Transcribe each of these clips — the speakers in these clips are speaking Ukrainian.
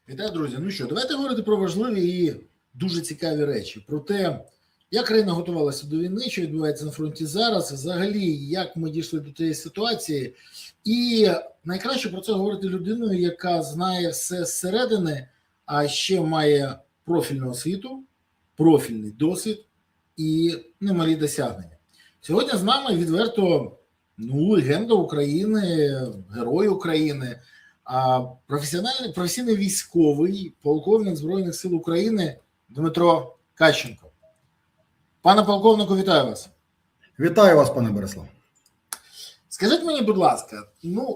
Вітаю, друзі. Ну що, давайте говорити про важливі і дуже цікаві речі. Про те, як країна готувалася до війни, що відбувається на фронті зараз, взагалі, як ми дійшли до цієї ситуації. І найкраще про це говорити людиною, яка знає все зсередини, а ще має профільну освіту, профільний досвід і немалі досягнення. Сьогодні з нами відверто легенда України, герой України, професійний військовий, полковник Збройних сил України Дмитро Кащенко. Пане полковнику, вітаю вас. Вітаю вас, пане Борислав. Скажіть мені, будь ласка,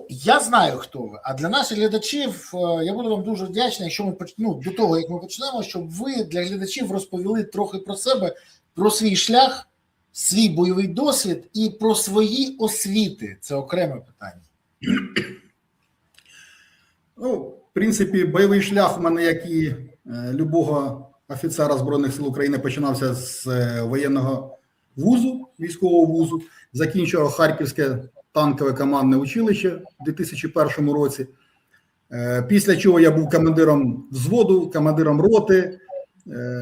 я знаю, хто ви, а для наших глядачів я буду вам дуже вдячний, якщо ми до того, як ми почнемо, щоб ви для глядачів розповіли трохи про себе, про свій шлях, свій бойовий досвід і про свої освіти. Це окреме питання. В принципі, бойовий шлях у мене, як і любого офіцера Збройних сил України, починався з воєнного вузу, військового вузу, закінчував Харківське танкове командне училище у 2001 році. Після чого я був командиром взводу, командиром роти,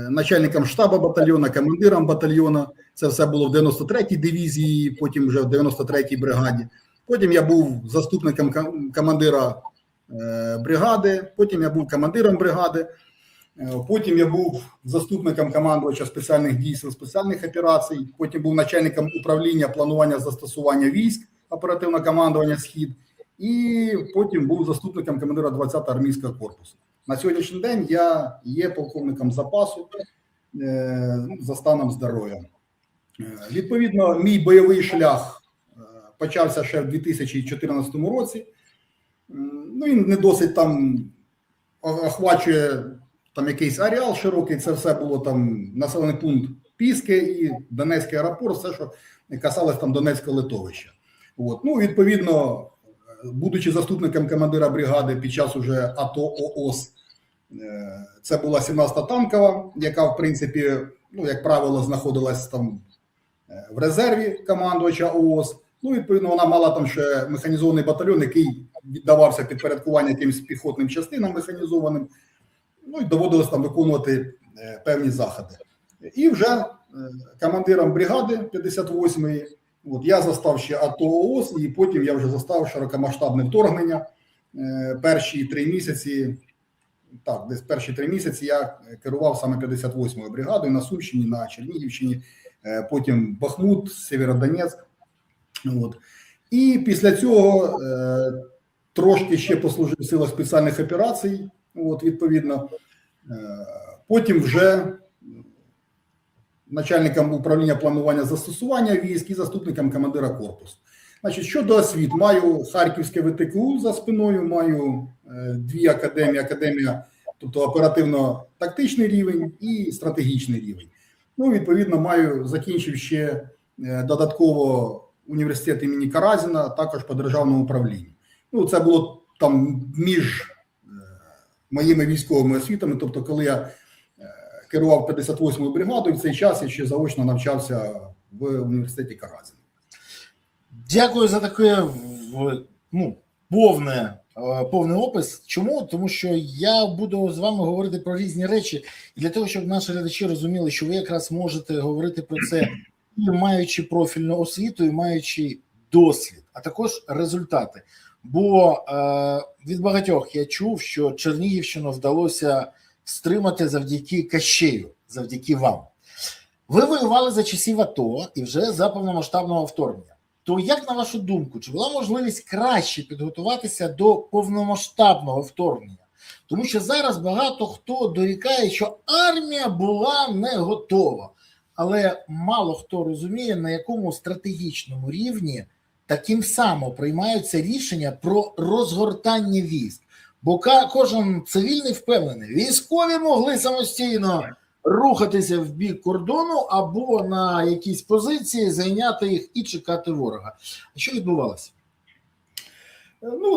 начальником штабу батальйону, командиром батальйону. Це все було в 93-й дивізії, потім вже в 93-й бригаді. Потім я був заступником командира бригади, потім я був командиром бригади, потім я був заступником командувача спеціальних дій сил спеціальних операцій, потім був начальником управління планування застосування військ, оперативного командування «Схід», і потім був заступником командира 20-го армійського корпусу. На сьогоднішній день я є полковником запасу за станом здоров'я. Відповідно, мій бойовий шлях почався ще в 2014 році. Він не досить там охвачує там якийсь ареал широкий, це все було там населений пункт Піски і Донецький аеропорт, все, що касалось там Донецького литовища. Відповідно, будучи заступником командира бригади під час уже АТО ООС, це була 17-та танкова, яка, в принципі, як правило, знаходилась там в резерві командувача ООС. Відповідно, вона мала там ще механізований батальйон, який віддавався підпорядкування якимось піхотним частинам механізованим. І доводилось там виконувати певні заходи. І вже командиром бригади 58-ї, я застав ще АТО ООС, і потім я вже застав широкомасштабне вторгнення. Перші 3 місяці я керував саме 58-ю бригадою на Сумщині, на Чернігівщині, потім Бахмут, Сєвєродонецьк. І після цього трошки ще послужив в силах спеціальних операцій, відповідно. Потім вже начальником управління планування застосування військ і заступником командира корпусу. Щодо освіт, маю Харківське ВТКУ за спиною, маю 2 академія, тобто оперативно-тактичний рівень і стратегічний рівень. Відповідно, закінчив ще додатково університет імені Каразіна, також по державному управлінню. Це було там між моїми військовими освітами, тобто коли я керував 58-ю бригадою, в цей час я ще заочно навчався в університеті Каразіна. Дякую за такий повний опис. Чому? Тому що я буду з вами говорити про різні речі, і для того, щоб наші глядачі розуміли, що ви якраз можете говорити про це, і маючи профільну освіту, і маючи досвід, а також результати. Бо від багатьох я чув, що Чернігівщину вдалося стримати завдяки Кащею, завдяки вам. Ви воювали за часів АТО і вже за повномасштабного вторгнення. То як, на вашу думку, чи була можливість краще підготуватися до повномасштабного вторгнення? Тому що зараз багато хто дорікає, що армія була не готова. Але мало хто розуміє, на якому стратегічному рівні таким само приймаються рішення про розгортання військ. Бо кожен цивільний впевнений, військові могли самостійно рухатися в бік кордону або на якісь позиції, зайняти їх і чекати ворога. А що відбувалося?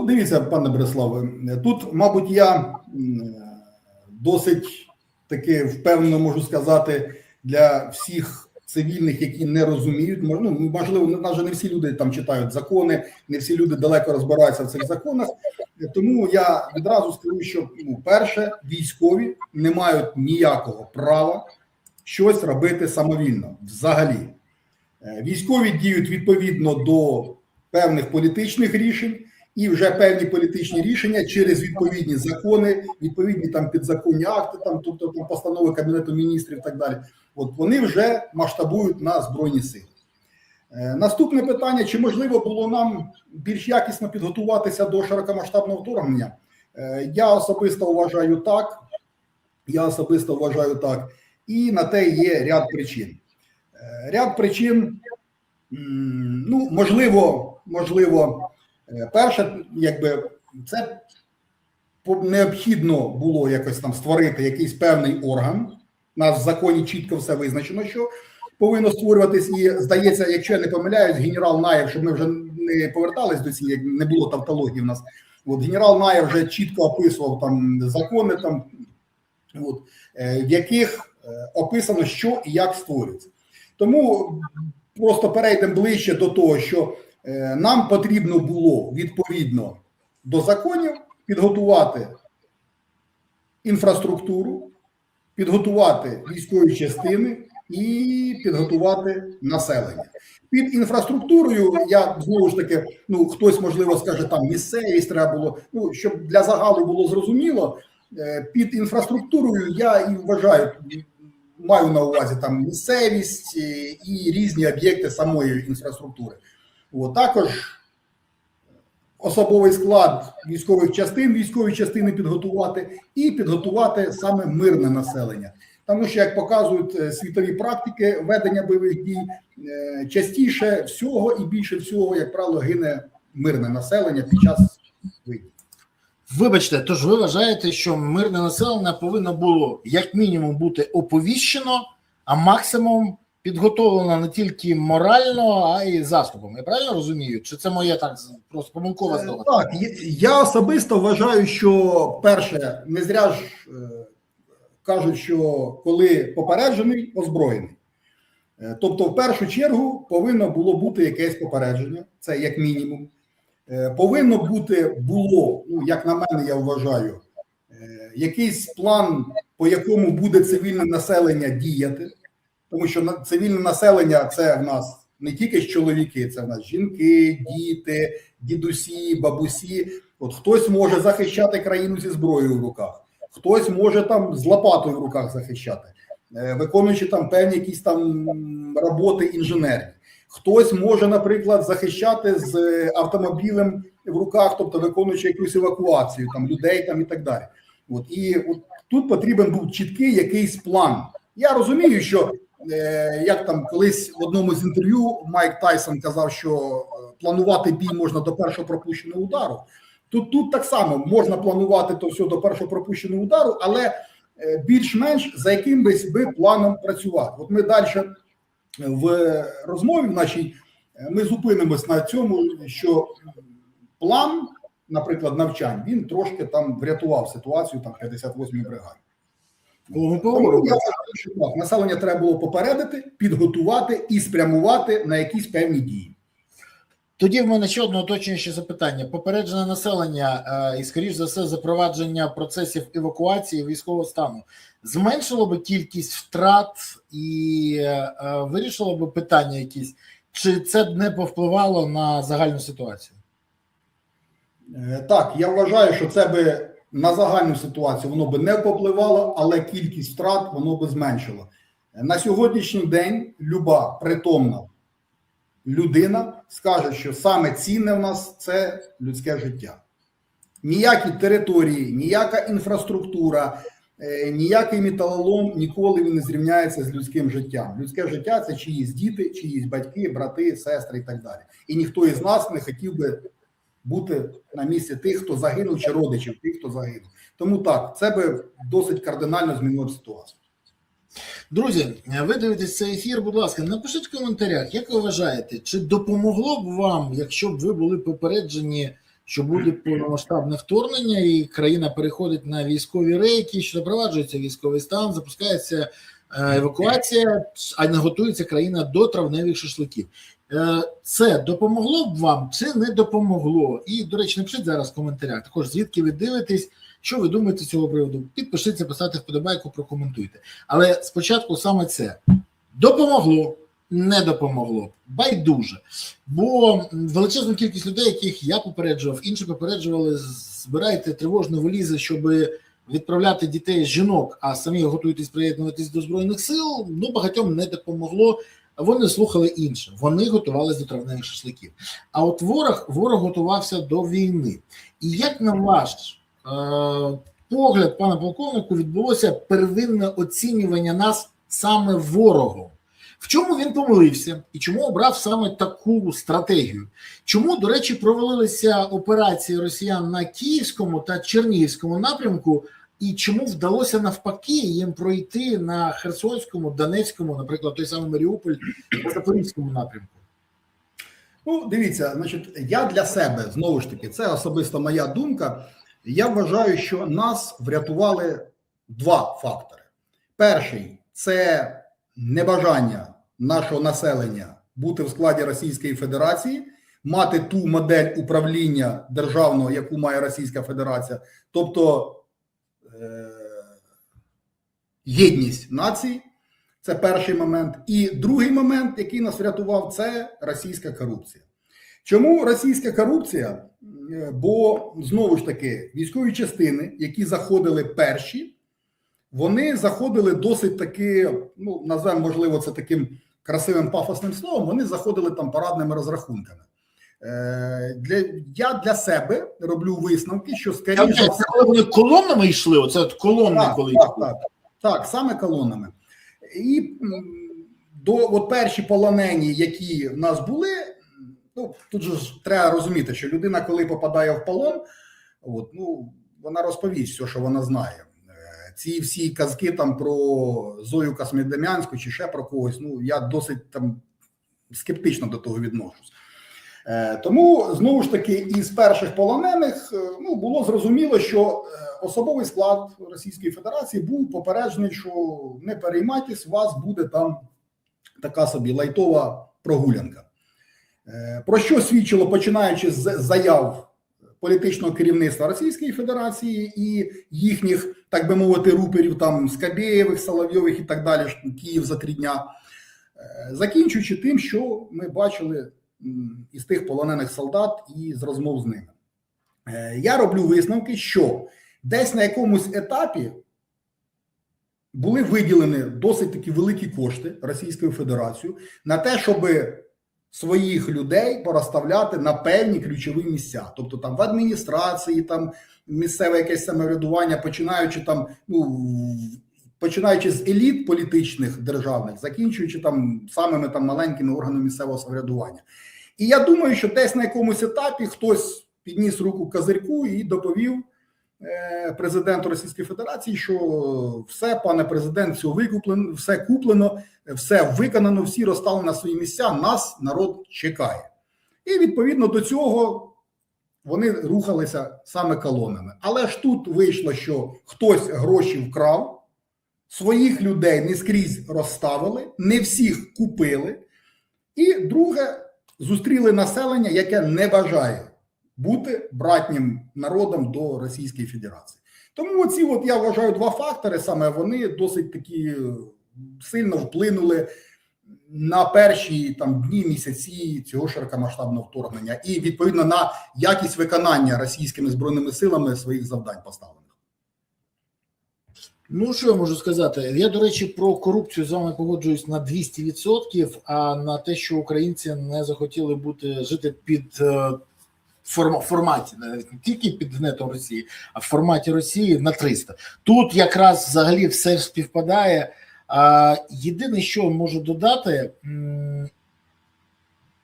Дивіться, пане Бориславе, тут, мабуть, я досить таки впевнено можу сказати для всіх цивільних, які не розуміють. Можливо, навіть не всі люди там читають закони, не всі люди далеко розбираються в цих законах. Тому я відразу скажу, що перше, військові не мають ніякого права щось робити самовільно взагалі. Військові діють відповідно до певних політичних рішень, і вже певні політичні рішення через відповідні закони, відповідні там підзаконні акти, тобто постанови Кабінету міністрів і так далі, от вони вже масштабують на Збройні Сили. Наступне питання, чи можливо було нам більш якісно підготуватися до широкомасштабного вторгнення? Я особисто вважаю так, і на те є ряд причин. Ряд причин, можливо, перше, це необхідно було якось там створити якийсь певний орган. У нас в законі чітко все визначено, що повинно створюватись, і, здається, якщо я не помиляюсь, генерал Наєв, щоб ми вже не повертались до цієї, не було тавтології в нас, от генерал Наєв вже чітко описував там закони, в яких описано, що і як створюється. Тому просто перейдемо ближче до того, що нам потрібно було відповідно до законів підготувати інфраструктуру, підготувати військові частини і підготувати населення. Під інфраструктурою, я знову ж таки, хтось можливо скаже, там місцевість треба було, щоб для загалу було зрозуміло, під інфраструктурою я і вважаю, маю на увазі там місцевість і різні об'єкти самої інфраструктури. Також особовий склад військові частини підготувати і підготувати саме мирне населення. Тому що, як показують світові практики ведення бойових дій, частіше всього і більше всього, як правило, гине мирне населення під час війни. Вибачте, тож ви вважаєте, що мирне населення повинно було як мінімум бути оповіщено, а максимум підготовлено не тільки морально, а й засобом. Я правильно розумію? Чи це моє так просто помилкове здогадка? Так, я особисто вважаю, що перше, не зря ж кажуть, що коли попереджений, озброєний. Тобто, в першу чергу, повинно було бути якесь попередження, це як мінімум. Повинно було, як на мене, я вважаю, якийсь план, по якому буде цивільне населення діяти. Тому що цивільне населення – це в нас не тільки ж чоловіки, це в нас жінки, діти, дідусі, бабусі. От хтось може захищати країну зі зброєю в руках, хтось може там з лопатою в руках захищати, виконуючи там певні якісь там роботи інженерні. Хтось може, наприклад, захищати з автомобілем в руках, тобто виконуючи якусь евакуацію там людей там і так далі. І тут потрібен був чіткий якийсь план. Я розумію, що як там колись в одному з інтерв'ю Майк Тайсон казав, що планувати бій можна до першого пропущеного удару. Тут так само можна планувати то все до першого пропущеного удару, але більш-менш за якимось би планом працювати. От ми далі в розмові нашій, ми зупинимось на цьому, що план, наприклад, навчань, він трошки там врятував ситуацію там 58-ї бригаді. Тому я вважаю, що так, населення треба було попередити, підготувати і спрямувати на якісь певні дії. Тоді в мене ще одне уточнююче запитання. Попереджене населення і, скоріш за все, запровадження процесів евакуації військового стану зменшило би кількість втрат і вирішило би питання якісь? Чи це не повпливало на загальну ситуацію? Так, я вважаю, що це би на загальну ситуацію воно би не попливало, але кількість втрат воно би зменшило. На сьогоднішній день люба притомна людина скаже, що саме цінне в нас – це людське життя. Ніякі території, ніяка інфраструктура, ніякий металолом ніколи не зрівняється з людським життям. Людське життя – це чиїсь діти, чиїсь батьки, брати, сестри і так далі. І ніхто із нас не хотів би бути на місці тих, хто загинув, чи родичів тих, хто загинув. Тому так, це би досить кардинально змінило ситуацію. Друзі, ви дивитесь цей ефір, будь ласка, напишіть в коментарях, як ви вважаєте, чи допомогло б вам, якщо б ви були попереджені, що буде повномасштабне вторгнення і країна переходить на військові рейки, що запроваджується військовий стан, запускається евакуація, а не готується країна до травневих шашликів. Це допомогло б вам чи не допомогло? І, до речі, напишіть зараз в коментарях також, звідки ви дивитесь, що ви думаєте з цього приводу. Підпишіться, поставте вподобайку, прокоментуйте. Але спочатку саме це. Допомогло, не допомогло, байдуже. Бо величезну кількість людей, яких я попереджував, інші попереджували, збирайте тривожні валізи, щоб відправляти дітей, жінок, а самі готуєтесь приєднуватись до Збройних сил, багатьом не допомогло. Вони слухали інше, вони готувалися до травневих шашликів. А от ворог готувався до війни. І як на ваш погляд, пане полковнику, відбулося первинне оцінювання нас саме ворогом? В чому він помилився і чому обрав саме таку стратегію? Чому, до речі, провалилися операції росіян на Київському та Чернігівському напрямку, і чому вдалося навпаки їм пройти на Херсонському, Донецькому, наприклад, той самий Маріуполь, та Запорізькому напрямку? Дивіться, значить, я для себе, знову ж таки, це особисто моя думка, я вважаю, що нас врятували два фактори. Перший – це небажання нашого населення бути в складі Російської Федерації, мати ту модель управління державного, яку має Російська Федерація, тобто єдність націй, це перший момент. І другий момент, який нас врятував, це російська корупція. Чому російська корупція? Бо, знову ж таки, військові частини, які заходили перші, вони заходили досить таки, назвемо, можливо, це таким красивим пафосним словом, вони заходили там парадними розрахунками. Я для себе роблю висновки, що скоріше... Коли вони колонами йшли, оце от колонни коли йшли. Так, саме колонами. І от перші полонені, які в нас були, тут же ж треба розуміти, що людина, коли попадає в полон, вона розповість все, що вона знає. Ці всі казки там про Зою Космодем'янську чи ще про когось, я досить там скептично до того відношусь. Тому, знову ж таки, із перших полонених було зрозуміло, що особовий склад Російської Федерації був попереджений, що не переймайтесь, у вас буде там така собі лайтова прогулянка. Про що свідчило, починаючи з заяв політичного керівництва Російської Федерації і їхніх, так би мовити, руперів, там Скабєєвих, Соловйових і так далі, Київ за 3 дня, закінчуючи тим, що ми бачили із тих полонених солдат і з розмов з ними. Я роблю висновки, що десь на якомусь етапі були виділені досить такі великі кошти Російською Федерацією на те, щоб своїх людей порозставляти на певні ключові місця. Тобто там в адміністрації, там місцеве якесь самоврядування, починаючи з еліт політичних державних, закінчуючи там самими там маленькими органами місцевого самоврядування. І я думаю, що десь на якомусь етапі хтось підніс руку козирьку і доповів президенту Російської Федерації, що все, пане президент, все куплено, все виконано, всі розставлені на свої місця, нас народ чекає. І відповідно до цього вони рухалися саме колонами. Але ж тут вийшло, що хтось гроші вкрав, своїх людей не скрізь розставили, не всіх купили. І друге, зустріли населення, яке не бажає бути братнім народом до Російської Федерації. Тому оці, я вважаю, два фактори, саме вони досить такі сильно вплинули на перші дні, місяці цього широкомасштабного вторгнення і, відповідно, на якість виконання російськими збройними силами своїх завдань поставлених. Що я можу сказати? Я, до речі, про корупцію з вами погоджуюсь на 200%, а на те, що українці не захотіли жити під форматі, не тільки під гнетом Росії, а в форматі Росії на 300. Тут якраз взагалі все співпадає. Єдине, що можу додати,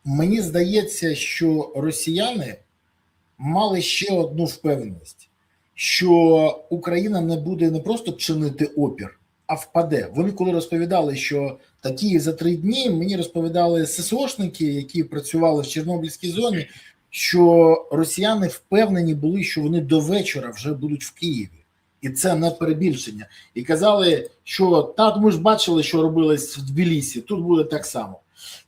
мені здається, що росіяни мали ще одну впевненість, що Україна не буде не просто чинити опір, а впаде. Вони коли розповідали, що такі за 3 дні, мені розповідали ССОшники, які працювали в Чорнобильській зоні, що росіяни впевнені були, що вони до вечора вже будуть в Києві. І це не перебільшення. І казали, що ми ж бачили, що робилось в Тбілісі, тут буде так само.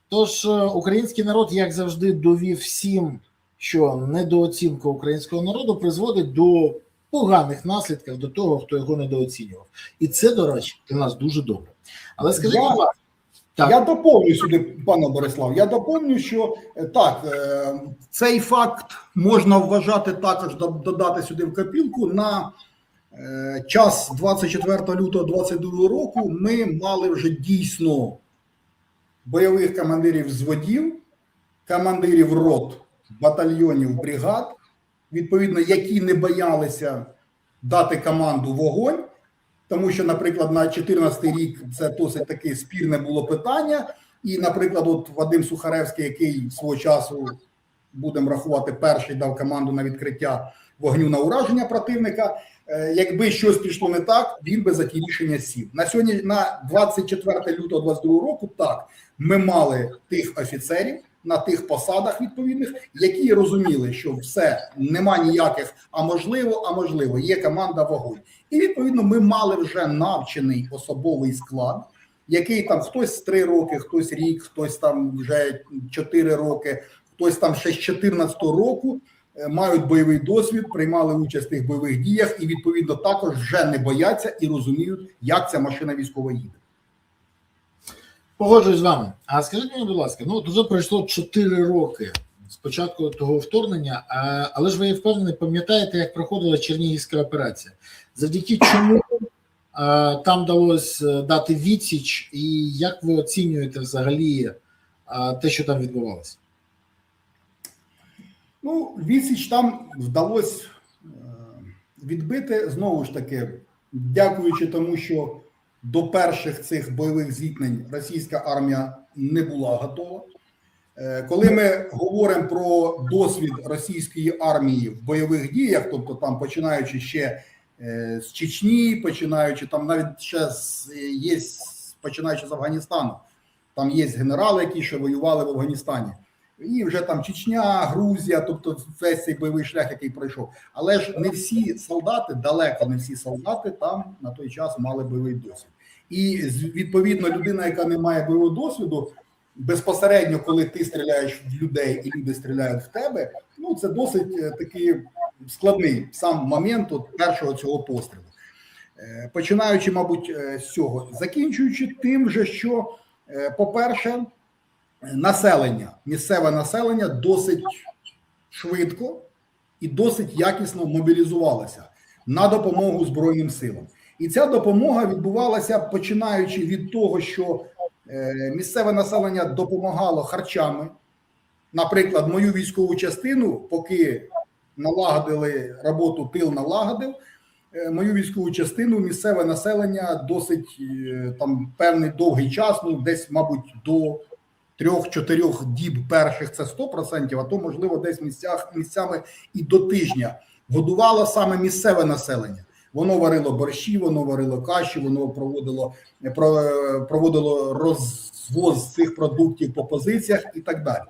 Тож український народ, як завжди, довів всім, що недооцінка українського народу призводить до поганих наслідків до того, хто його недооцінював. І це, до речі, для нас дуже добре. Але скажіть, будь ласка. Я доповню сюди, пане Борислав, я доповню, що так, цей факт можна вважати також, додати сюди в копілку. На час 24 лютого 2022 року ми мали вже дійсно бойових командирів взводів, командирів рот, батальйонів, бригад, відповідно, які не боялися дати команду вогонь, тому що, наприклад, на 2014 рік це досить таке спірне було питання, і, наприклад, от Вадим Сухаревський, який свого часу, будемо рахувати, перший дав команду на відкриття вогню на ураження противника, якби щось пішло не так, він би за ті рішення сів. На сьогодні, на 24 лютого 2022 року, так, ми мали тих офіцерів на тих посадах відповідних, які розуміли, що все, нема ніяких, а можливо, є команда вогонь. І, відповідно, ми мали вже навчений особовий склад, який там хтось 3 роки, хтось рік, хтось там вже 4 роки, хтось там ще з 14 року, мають бойовий досвід, приймали участь в тих бойових діях і, відповідно, також вже не бояться і розуміють, як ця машина військова їде. Погоджуюсь з вами. А скажіть мені, будь ласка, ну, вже пройшло 4 роки з початку того вторгнення, але ж ви, впевнений, пам'ятаєте, як проходила Чернігівська операція? Завдяки чому там вдалося дати відсіч, і як ви оцінюєте взагалі те, що там відбувалося? Ну, відсіч там вдалося відбити, знову ж таки, дякуючи тому, що до перших цих бойових зіткнень російська армія не була готова. Коли ми говоримо про досвід російської армії в бойових діях, тобто там починаючи ще з Чечні, починаючи там навіть ще починаючи з Афганістану, там є генерали, які ще воювали в Афганістані. І вже там Чечня, Грузія, тобто весь цей бойовий шлях, який пройшов. Але ж не всі солдати, далеко не всі солдати там на той час мали бойовий досвід. І, відповідно, людина, яка не має бойового досвіду, безпосередньо, коли ти стріляєш в людей і люди стріляють в тебе, ну, це досить такий складний сам момент от першого цього пострілу. Починаючи, мабуть, з цього, закінчуючи тим же, що, по-перше, населення, місцеве населення досить швидко і досить якісно мобілізувалося на допомогу Збройним силам. І ця допомога відбувалася, починаючи від того, що місцеве населення допомагало харчами. Наприклад, мою військову частину, поки налагодили роботу, тил налагодив, мою військову частину місцеве населення досить там певний довгий час, ну десь, мабуть, до 3-4 діб перших це 100%, а то, можливо, десь місцями і до тижня годувало саме місцеве населення. Воно варило борщі, воно варило каші, воно проводило розвоз цих продуктів по позиціях і так далі.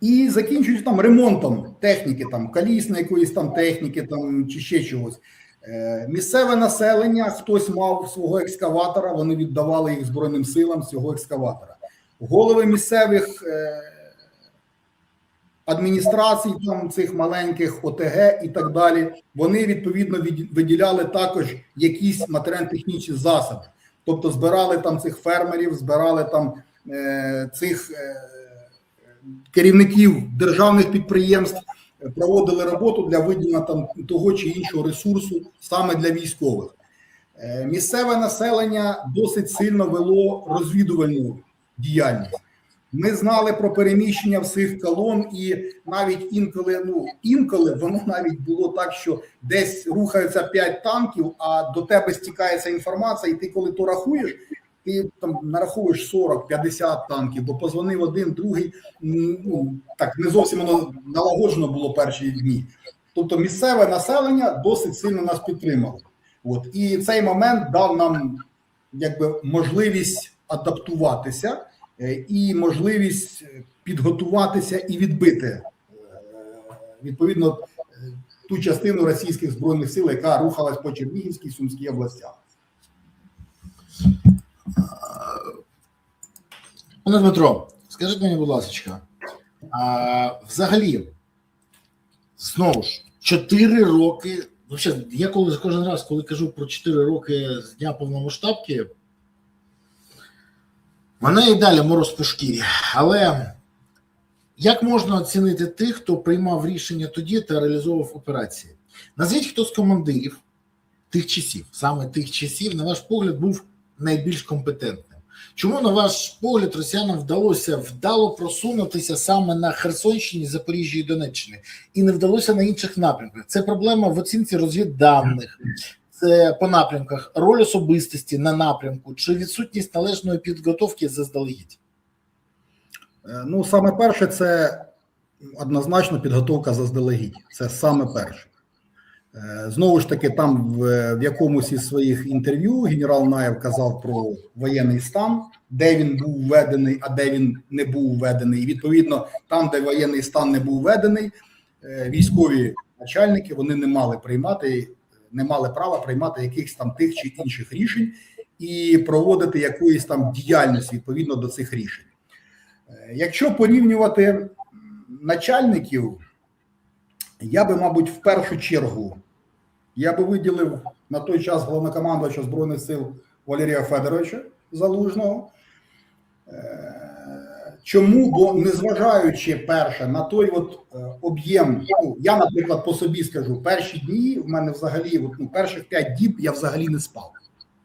І закінчуючи там ремонтом техніки, там колісної якоїсь там техніки, там чи ще чогось. Місцеве населення, хтось мав свого екскаватора, вони віддавали їх Збройним силам з цього екскаватора. Голови місцевих адміністрацій, там цих маленьких ОТГ і так далі, вони відповідно виділяли також якісь матеріально-технічні засоби. Тобто збирали там цих фермерів, збирали там цих керівників державних підприємств, проводили роботу для виділення там того чи іншого ресурсу саме для військових. Місцеве населення досить сильно вело розвідувальну діяльність. Ми знали про переміщення всіх колон і навіть інколи воно навіть було так, що десь рухаються 5 танків, а до тебе стікається інформація, і ти коли то рахуєш, ти там нараховуєш 40-50 танків, бо позвонив один, другий, так не зовсім воно налагоджено було перші дні. Тобто місцеве населення досить сильно нас підтримало. От. І цей момент дав нам якби можливість адаптуватися і можливість підготуватися і відбити, відповідно, ту частину російських збройних сил, яка рухалась по Чернігівській, Сумській областях. Пане Дмитро, скажіть мені, будь ласка, взагалі, знову ж, 4 роки, я кожен раз, коли кажу про 4 роки з дня повномасштабки, мене і далі мороз по шкірі. Але як можна оцінити тих, хто приймав рішення тоді та реалізовував операції? Назвіть, хто з командирів тих часів, саме тих часів, на ваш погляд, був найбільш компетентним? Чому, на ваш погляд, росіянам вдалося вдало просунутися саме на Херсонщині, Запоріжжі і Донеччині, і не вдалося на інших напрямках? Це проблема в оцінці розвідданих, це по напрямках, роль особистості на напрямку, чи відсутність належної підготовки заздалегідь? Ну, саме перше, це однозначно підготовка заздалегідь. Це саме перше. Знову ж таки, там в якомусь із своїх інтерв'ю генерал Наєв казав про воєнний стан, де він був введений, а де він не був введений. І відповідно, там, де воєнний стан не був введений, військові начальники, вони не мали права приймати якихось там тих чи інших рішень і проводити якоїсь там діяльність відповідно до цих рішень. Якщо порівнювати начальників, я би, мабуть, в першу чергу, я би виділив на той час головнокомандувача Збройних сил Валерія Федоровича Залужного. Чому? Бо незважаючи, перше, на той от об'єм, я, наприклад, по собі скажу, перші дні в мене взагалі, перших 5 діб я взагалі не спав.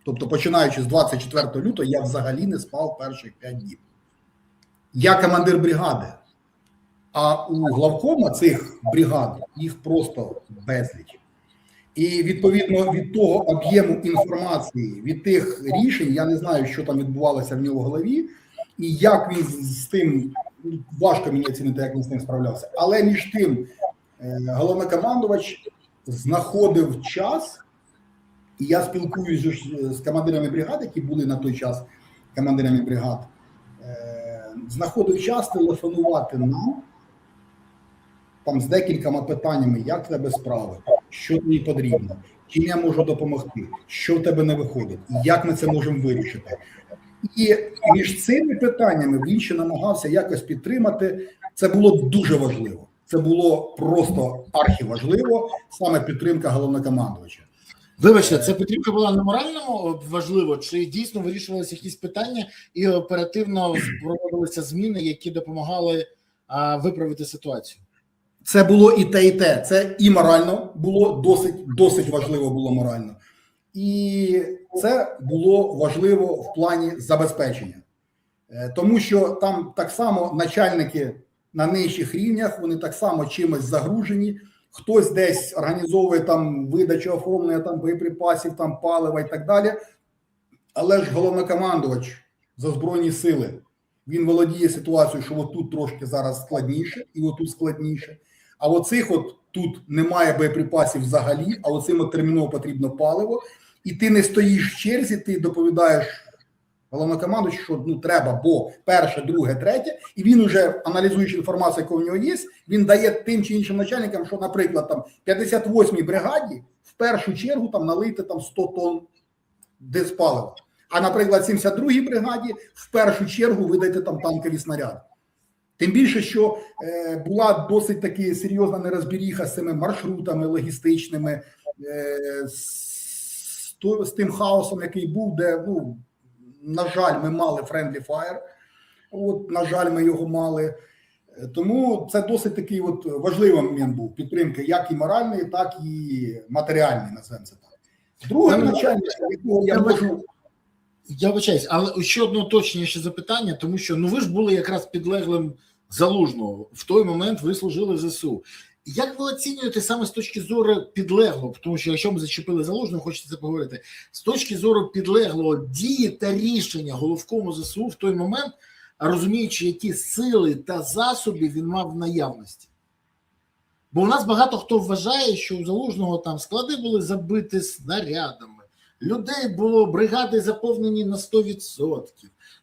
Тобто, починаючи з 24 лютого, я взагалі не спав перших 5 діб. Я командир бригади. А у главкома цих бригад їх просто безліч. І відповідно від того об'єму інформації, від тих рішень, я не знаю, що там відбувалося в нього в голові, і як він з тим, важко мені оцінити, як він з ним справлявся. Але між тим головнокомандувач знаходив час, і я спілкуюся з командирами бригад, які були на той час командирами бригад, знаходив час телефонувати нам, там з декількома питаннями, як в тебе справи, що тобі потрібно, чим я можу допомогти, що в тебе не виходить, як ми це можемо вирішити. І між цими питаннями він ще намагався якось підтримати. Це було дуже важливо. Це було просто архіважливо, саме підтримка головнокомандувача. Вибачте, це підтримка була на моральному важливо, чи дійсно вирішувалися якісь питання і оперативно проводилися зміни, які допомагали виправити ситуацію? Це було і те, і те. Це і морально було досить важливо було морально. І це було важливо в плані забезпечення. Тому що там так само начальники на нижчих рівнях, вони так само чимось загружені. Хтось десь організовує там видачу, оформлення там боєприпасів, там палива і так далі. Але ж головнокомандувач за Збройні сили, він володіє ситуацією, що отут трошки зараз складніше і отут складніше. А оцих от тут немає боєприпасів взагалі, а оцим от терміново потрібно паливо. І ти не стоїш в черзі, ти доповідаєш головнокомандуючому, що треба, бо перше, друге, третє, і він уже, аналізуючи інформацію, яка в нього є, він дає тим чи іншим начальникам, що, наприклад, там 58-й бригаді в першу чергу там налити там 100 тонн диспалива. А, наприклад, 72-й бригаді в першу чергу видайте там танкові снаряди. Тим більше, що була досить таки серйозна нерозберіха з цими маршрутами логістичними, з тим хаосом, який був, де, на жаль, ми мали friendly fire, на жаль, ми його мали. Тому це досить такий важливий момент був підтримки, як і моральної, так і матеріальної, назвемо це так. Друге начальник, якого я можу... Я вибачаюсь, але ще одне уточнююче запитання, тому що ви ж були якраз підлеглим Залужного. В той момент ви служили в ЗСУ. Як ви оцінюєте саме з точки зору підлеглого, тому що якщо ми зачепили Залужного, хочете це поговорити, з точки зору підлеглого дії та рішення головкому ЗСУ в той момент, розуміючи, які сили та засоби він мав в наявності? Бо у нас багато хто вважає, що у Залужного там склади були забиті снарядами, людей було, бригади заповнені на 100%,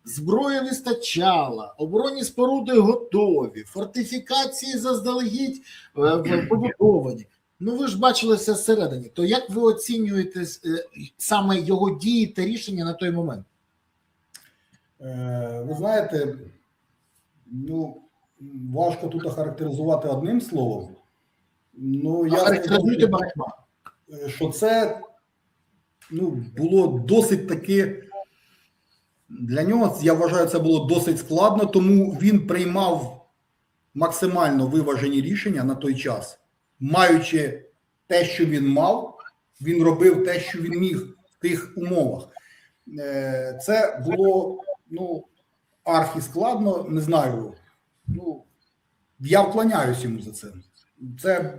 зброї вистачало, оборонні споруди готові, фортифікації заздалегідь побудовані. Ну, ви ж бачили все зсередині. То як ви оцінюєте саме його дії та рішення на той момент? Ви знаєте, ну, важко тут охарактеризувати одним словом. Ну, я Характеризуйте багатьма. що це було досить таки, для нього, я вважаю, це було досить складно, тому він приймав максимально виважені рішення на той час. Маючи те, що він мав, він робив те, що він міг в тих умовах. Це було, архіскладно, не знаю. Я вклоняюсь йому за це.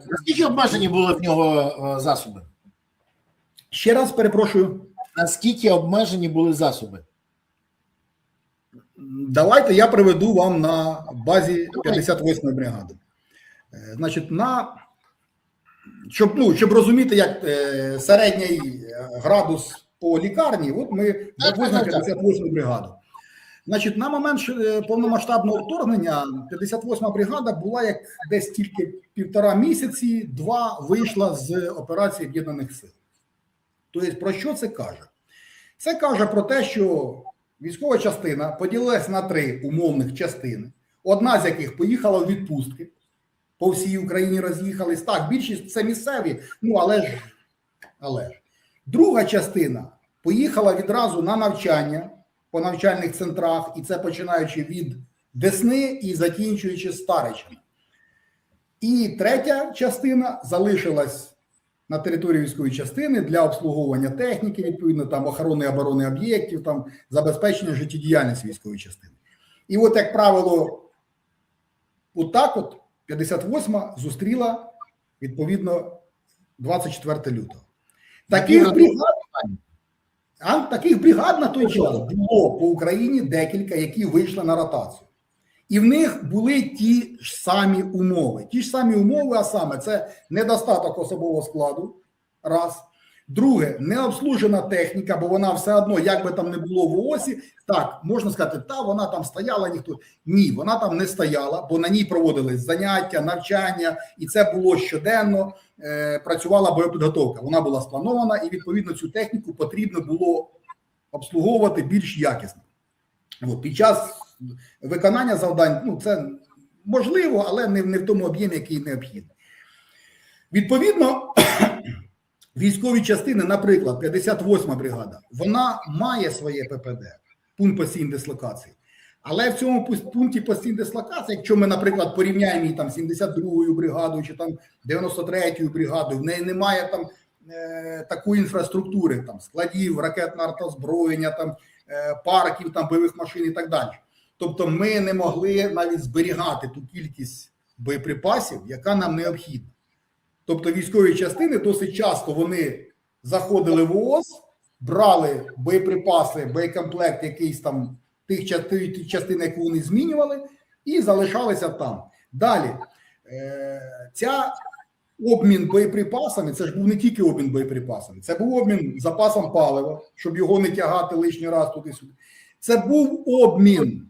Наскільки обмежені були в нього засоби? Ще раз перепрошую. Наскільки обмежені були засоби? Давайте я приведу вам на базі 58-ї бригади. Значить, щоб розуміти, як середній градус по лікарні, от ми визнали 58-му бригаду. Значить, на момент повномасштабного вторгнення 58-ма бригада була як десь тільки 1,5 місяці, 2 вийшла з операції Об'єднаних сил. Тобто, про що це каже? Це каже про те, що військова частина поділилась на 3 умовних частини, одна з яких поїхала в відпустки, по всій Україні роз'їхались. Так, більшість це місцеві, але ж. Друга частина поїхала відразу на навчання по навчальних центрах, і це починаючи від Десни і закінчуючи Старичами. І третя частина залишилась на території військової частини для обслуговування техніки, відповідно, там охорони і оборони об'єктів, там забезпечення життєдіяльності військової частини. І от, як правило, отак 58-ма зустріла, відповідно, 24 лютого. Таких бригад на той час було по Україні декілька, які вийшли на ротацію. І в них були ті ж самі умови. Ті ж самі умови, а саме це недостаток особового складу, раз. Друге, необслужена техніка, бо вона все одно, як би там не було в ООСі, так, можна сказати, вона там стояла, ніхто. Ні, вона там не стояла, бо на ній проводились заняття, навчання, і це було щоденно, працювала боєпідготовка. Вона була спланована, і, відповідно, цю техніку потрібно було обслуговувати більш якісно. Під час виконання завдань, це можливо, але не в тому об'ємі, який необхідний. Відповідно, військові частини, наприклад, 58-ма бригада, вона має своє ППД, пункт постійної дислокації. Але в цьому пункті постійної дислокації, якщо ми, наприклад, порівняємо її там 72-ю бригадою чи там 93-ю бригадою, в неї немає там такої інфраструктури, там складів, ракетного артозброєння, там парків, там бойових машин і так далі. Тобто ми не могли навіть зберігати ту кількість боєприпасів, яка нам необхідна. Тобто військові частини досить часто вони заходили в ООС, брали боєприпаси, боєкомплект якийсь там тих частин, яку вони змінювали, і залишалися там. Далі, ця обмін боєприпасами, це ж був не тільки обмін боєприпасами, це був обмін запасом палива, щоб його не тягати лишній раз туди-сюди. Це був обмін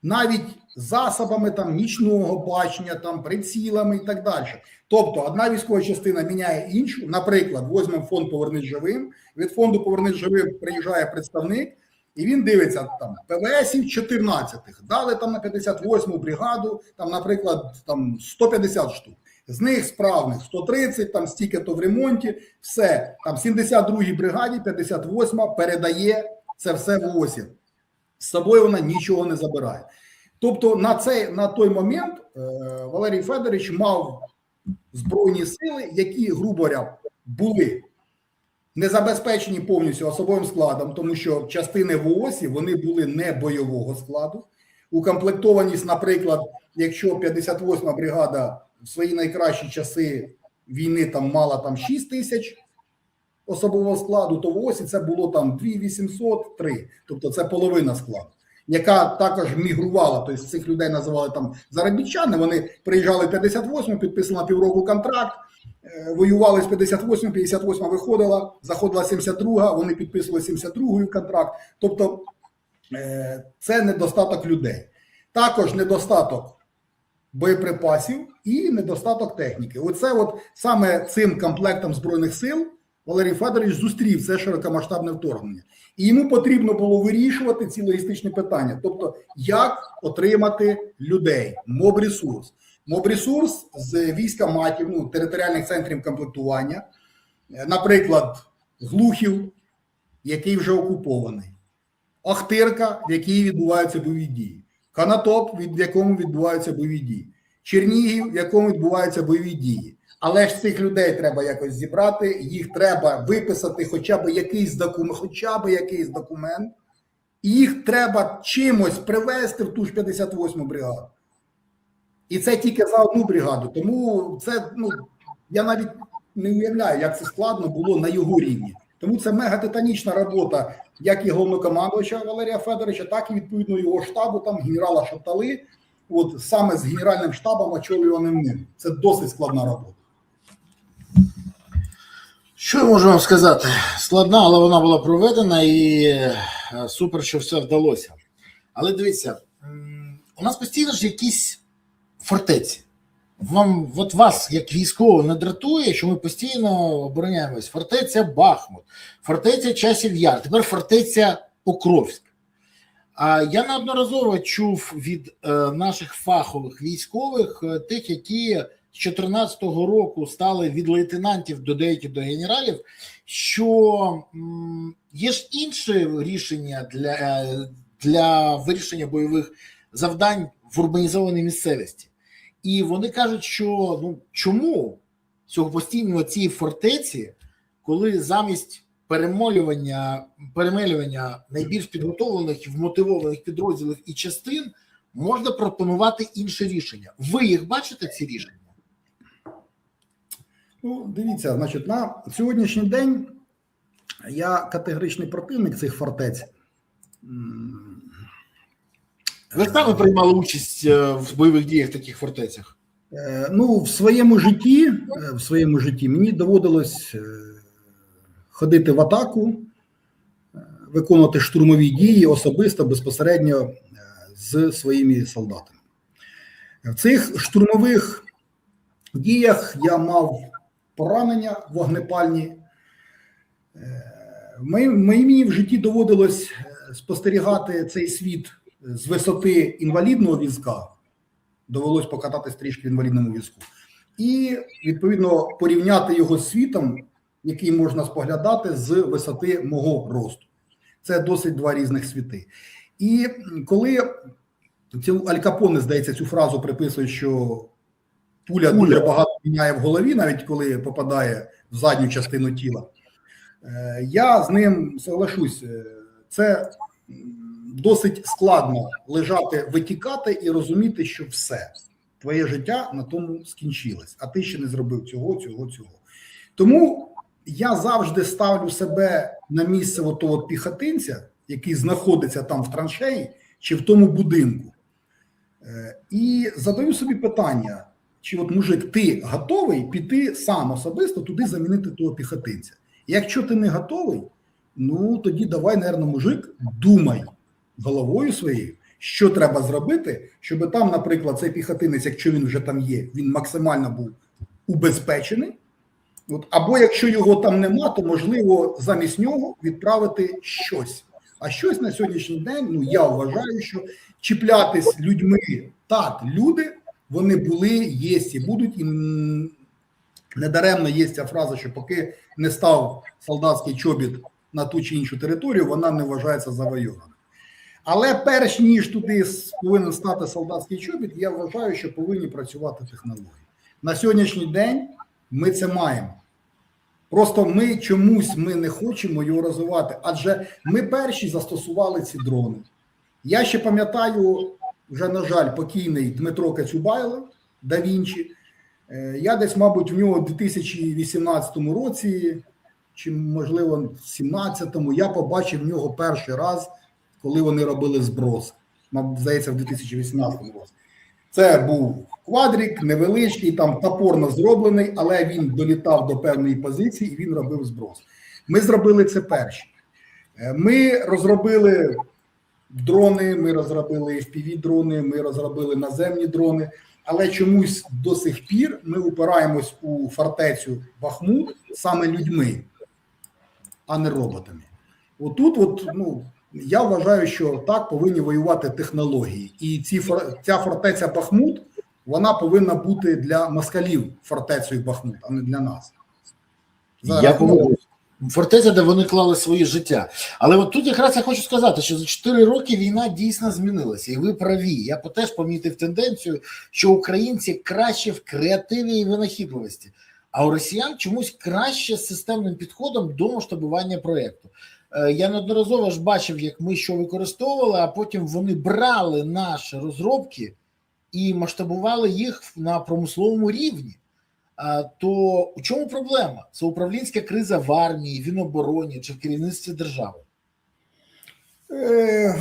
навіть засобами там нічного бачення, там прицілами і так далі. Тобто одна військова частина міняє іншу. Наприклад, візьмемо фонд «Повернись живим». Від фонду «Повернись живим» приїжджає представник, і він дивиться там ПВСів 14-х. Дали там на 58-му бригаду, там, наприклад, там 150 штук. З них справних 130, там стільки-то в ремонті, все. Там 72-й бригаді 58-ма передає це все в ООСі. З собою вона нічого не забирає. Тобто на той момент Валерій Федорович мав збройні сили, які, грубо говоря, були не забезпечені повністю особовим складом, тому що частини в ООСі, вони були не бойового складу. Укомплектованість, наприклад, якщо 58-ма бригада в свої найкращі часи війни там мала там 6 тисяч особового складу, то в ООСі це було там 2800, 3. Тобто це половина складу, яка також мігрувала. Тобто цих людей називали там заробітчани, вони приїжджали в 58-му, підписали на півроку контракт, воювали з 58-м, 58-ма виходила, заходила 72-га, вони підписували 72-ю контракт. Тобто це недостаток людей. Також недостаток боєприпасів і недостаток техніки. Оце от саме цим комплектом Збройних сил Валерій Федорович зустрів це широкомасштабне вторгнення. І йому потрібно було вирішувати ці логістичні питання. Тобто, як отримати людей, мобресурс. Мобресурс з військоматів, ну, територіальних центрів комплектування, наприклад, Глухів, який вже окупований, Охтирка, в якій відбуваються бойові дії, Конотоп, в якому відбуваються бойові дії, Чернігів, в якому відбуваються бойові дії. Але ж цих людей треба якось зібрати, їх треба виписати хоча б якийсь документ, і їх треба чимось привезти в ту ж 58-му бригаду. І це тільки за одну бригаду. Тому це, ну, я навіть не уявляю, як це складно було на його рівні. Тому це мегатитанічна робота як і головнокомандувача Валерія Федоровича, так і відповідно його штабу, там генерала Шаптали, от саме з генеральним штабом, очолюваним ним. Це досить складна робота. Що я можу вам сказати? Складна, але вона була проведена і супер, що все вдалося. Але дивіться, у нас постійно ж якісь фортеці. От вас, як військово, не дратує, що ми постійно обороняємось. Фортеця Бахмут, фортеця Часів Яр, тепер фортеця Покровськ. А я неодноразово чув від наших фахових військових, тих, які з 2014 року стали від лейтенантів до деяких до генералів, що є ж інші рішення для вирішення бойових завдань в урбанізованій місцевості. І вони кажуть, що ну чому цього постійно цієї фортеці, коли замість перемелювання найбільш підготовлених і вмотивованих підрозділів і частин можна пропонувати інші рішення. Ви їх бачите, ці рішення? Ну, дивіться, значить, на сьогоднішній день я категоричний противник цих фортець. Ви саме приймали участь в бойових діях в таких фортецях? Ну, в своєму житті мені доводилось ходити в атаку, виконувати штурмові дії особисто, безпосередньо з своїми солдатами. В цих штурмових діях я мав поранення вогнепальні. Мені в житті доводилось спостерігати цей світ з висоти інвалідного візка, довелось покататись трішки в інвалідному візку, і, відповідно, порівняти його з світом, який можна споглядати з висоти мого росту. Це досить два різних світи. І коли Аль Капоне, здається, цю фразу приписує, що пуля дуже багато міняє в голові, навіть коли попадає в задню частину тіла, я з ним соглашусь. Це досить складно лежати, витікати і розуміти, що все, твоє життя на тому скінчилось, а ти ще не зробив цього. Тому я завжди ставлю себе на місце того піхотинця, який знаходиться там в траншеї чи в тому будинку. І задаю собі питання, чи от, мужик, ти готовий піти сам особисто туди замінити того піхотинця? Якщо ти не готовий, ну тоді давай, наверное, мужик, думай головою своєю, що треба зробити, щоб там, наприклад, цей піхотинець, якщо він вже там є, він максимально був убезпечений. От, або якщо його там нема, то можливо замість нього відправити щось. А щось на сьогоднішній день, ну я вважаю, що чіплятись людьми, так, люди, вони були, є і будуть, і недаремно є ця фраза, що поки не став солдатський чобіт на ту чи іншу територію, вона не вважається завойованою. Але перш ніж туди повинен стати солдатський чобіт, я вважаю, що повинні працювати технології. На сьогоднішній день ми це маємо. Просто ми не хочемо його розвивати, адже ми перші застосували ці дрони. Я ще пам'ятаю, вже, на жаль, покійний Дмитро Кацюбайло, да Вінчі. Я десь, мабуть, в нього в 2018 році, чи, можливо, в 2017-му, я побачив в нього перший раз, коли вони робили зброс. Мабуть, здається, в 2018 році. Це був квадрик, невеличкий, там топорно зроблений, але він долітав до певної позиції і він робив зброс. Ми зробили це перші. Ми розробили дрони, ми розробили FPV-дрони, ми розробили наземні дрони. але чомусь до сих пір ми упираємось у фортецю Бахмут саме людьми, а не роботами. Отут, я вважаю, що так повинні воювати технології. І ця фортеця Бахмут, вона повинна бути для москалів фортецею Бахмут, а не для нас. Я погоджуюсь. Фортеця, де вони клали свої життя. Але от тут якраз я хочу сказати, що за 4 роки війна дійсно змінилася. І ви праві. Я теж помітив тенденцію, що українці краще в креативі і винахідливості, а у росіян чомусь краще з системним підходом до масштабування проєкту. Я неодноразово ж бачив, як ми що використовували, а потім вони брали наші розробки і масштабували їх на промисловому рівні. То у чому проблема? Це управлінська криза в армії, в Мінобороні чи в керівництві держави?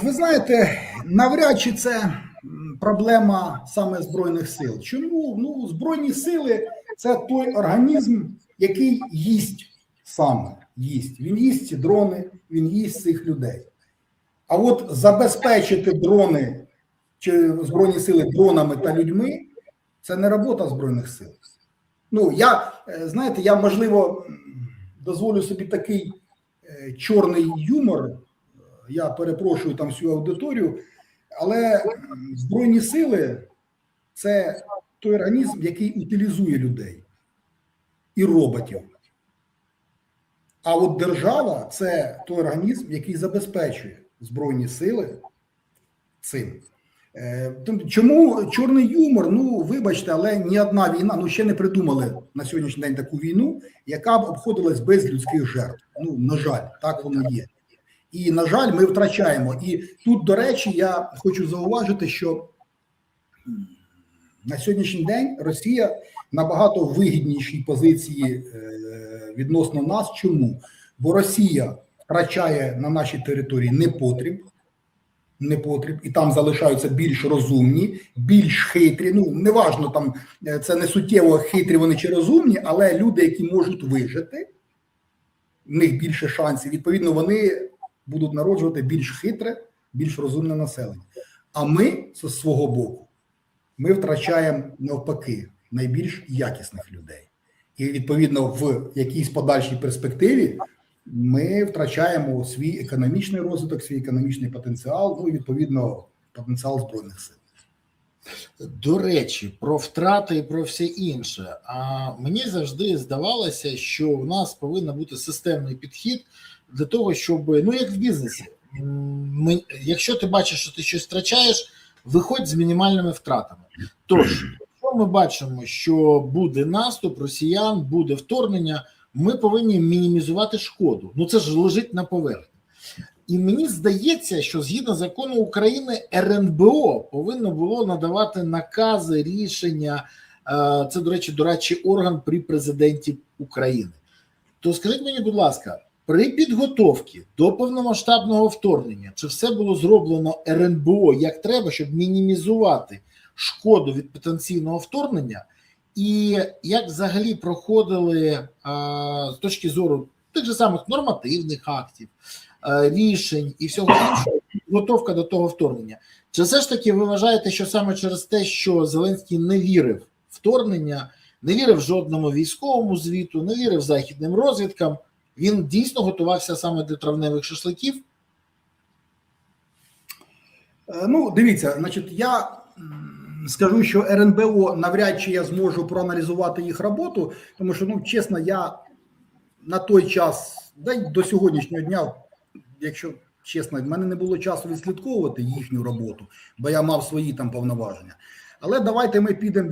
Ви знаєте, навряд чи це проблема саме Збройних сил. Чому? Збройні сили – це той організм, який їсть саме. Він їсть ці дрони, він їсть цих людей. А от забезпечити дрони чи Збройні сили дронами та людьми – це не робота Збройних сил. Я, можливо, дозволю собі такий чорний юмор, я перепрошую там всю аудиторію, але Збройні сили – це той організм, який утилізує людей і роботів. А от держава – це той організм, який забезпечує Збройні сили цим. Чому чорний юмор? Вибачте, але ні одна війна, ще не придумали на сьогоднішній день таку війну, яка б обходилась без людських жертв. На жаль, так воно є. І, на жаль, ми втрачаємо. І тут, до речі, я хочу зауважити, що на сьогоднішній день Росія набагато вигіднішій позиції відносно нас. Чому? Бо Росія втрачає на нашій території непотріб, і там залишаються більш розумні, більш хитрі, неважно, там це не суттєво хитрі вони чи розумні, але люди, які можуть вижити, в них більше шансів, відповідно, вони будуть народжувати більш хитре, більш розумне населення. А ми, зі свого боку, ми втрачаємо навпаки найбільш якісних людей. І, відповідно, в якійсь подальшій перспективі ми втрачаємо свій економічний розвиток, свій економічний потенціал, і, відповідно, потенціал Збройних сил. До речі, про втрати і про все інше. А мені завжди здавалося, що у нас повинен бути системний підхід для того, щоб, як в бізнесі, якщо ти бачиш, що ти щось втрачаєш, виходь з мінімальними втратами. Тож, якщо ми бачимо, що буде наступ росіян, буде вторгнення, ми повинні мінімізувати шкоду. Це ж лежить на поверхні. І мені здається, що згідно закону України РНБО повинно було надавати накази, рішення. Це, до речі, дорадчий орган при президенті України. То скажіть мені, будь ласка, при підготовці до повномасштабного вторгнення, чи все було зроблено РНБО як треба, щоб мінімізувати шкоду від потенційного вторгнення? І як взагалі проходили з точки зору тих же самих нормативних актів, рішень і всього іншого підготовка до того вторгнення? Чи все ж таки ви вважаєте, що саме через те, що Зеленський не вірив в вторгнення, не вірив жодному військовому звіту, не вірив західним розвідкам, він дійсно готувався саме до травневих шашликів? Дивіться, я скажу, що РНБО навряд чи я зможу проаналізувати їх роботу, тому що, чесно, я на той час, до сьогоднішнього дня, якщо чесно, в мене не було часу відслідковувати їхню роботу, бо я мав свої там повноваження. Але давайте ми підемо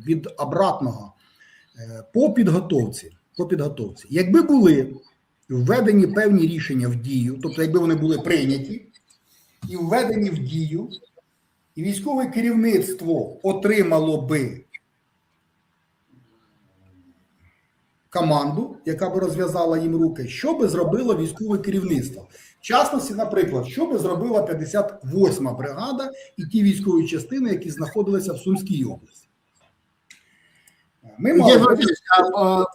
від обратного. По підготовці. Якби були введені певні рішення в дію, тобто якби вони були прийняті і введені в дію, і військове керівництво отримало би команду, яка би розв'язала їм руки, що би зробило військове керівництво? В частності, наприклад, що би зробила 58-ма бригада і ті військові частини, які знаходилися в Сумській області?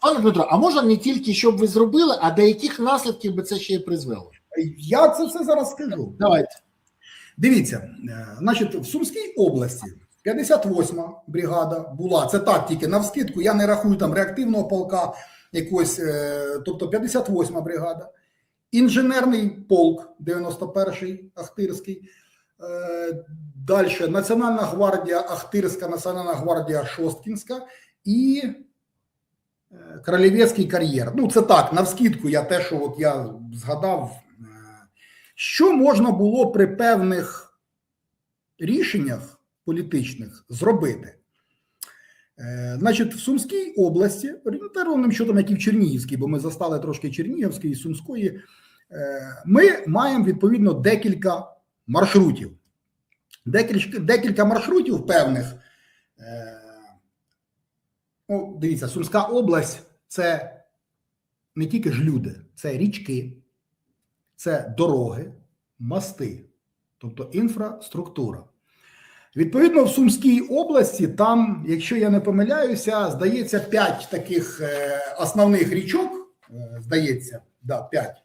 Пане Дмитро, а може не тільки, що б ви зробили, а до яких наслідків би це ще й призвело? Я це все зараз скажу. Давайте. Дивіться, значить, в Сумській області 58-ма бригада була, це так тільки навскидку, я не рахую там реактивного полка якогось, тобто 58-ма бригада, інженерний полк 91-й Ахтирський, далі Національна гвардія Ахтирська, Національна гвардія Шосткінська і Королівський кар'єр. Ну, це так, навскидку, я те, що от я згадав. Що можна було при певних рішеннях політичних зробити? Значить, в Сумській області, орієнтовним щодом, як і в Чернігівській, бо ми застали трошки Чернігівської і Сумської, ми маємо, відповідно, декілька маршрутів. Декілька маршрутів певних. Ну, дивіться, Сумська область – це не тільки ж люди, це річки, це дороги, мости, тобто інфраструктура. Відповідно, в Сумській області, там, якщо я не помиляюся, здається, 5 таких основних річок, здається, да, 5.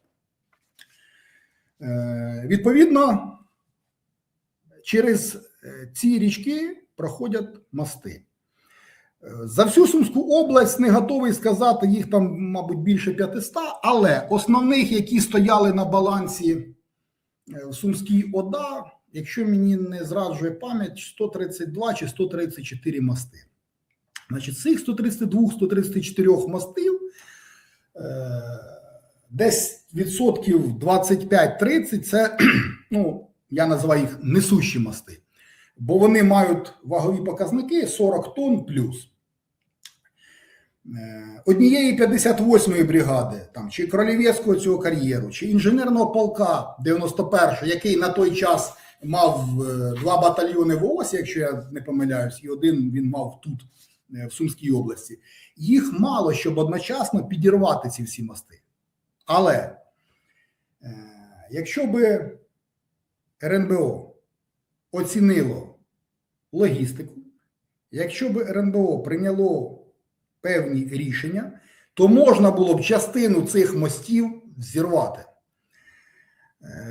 Відповідно, через ці річки проходять мости. За всю Сумську область не готовий сказати, їх там, мабуть, більше 500, але основних, які стояли на балансі в Сумській ОДА, якщо мені не зраджує пам'ять, 132 чи 134 мости. Значить, з цих 132-134 мостів десь відсотків 25-30 це, ну, я називаю їх несущі мости, бо вони мають вагові показники 40 тонн плюс. Однієї 58-ї бригади, там, чи Королівського цього кар'єру, чи інженерного полка 91-го, який на той час мав 2 батальйони в ООСі, якщо я не помиляюсь, і один він мав тут, в Сумській області. Їх мало, щоб одночасно підірвати ці всі мости. Але якщо би РНБО оцінило логістику, якщо б РНБО прийняло певні рішення, то можна було б частину цих мостів взірвати.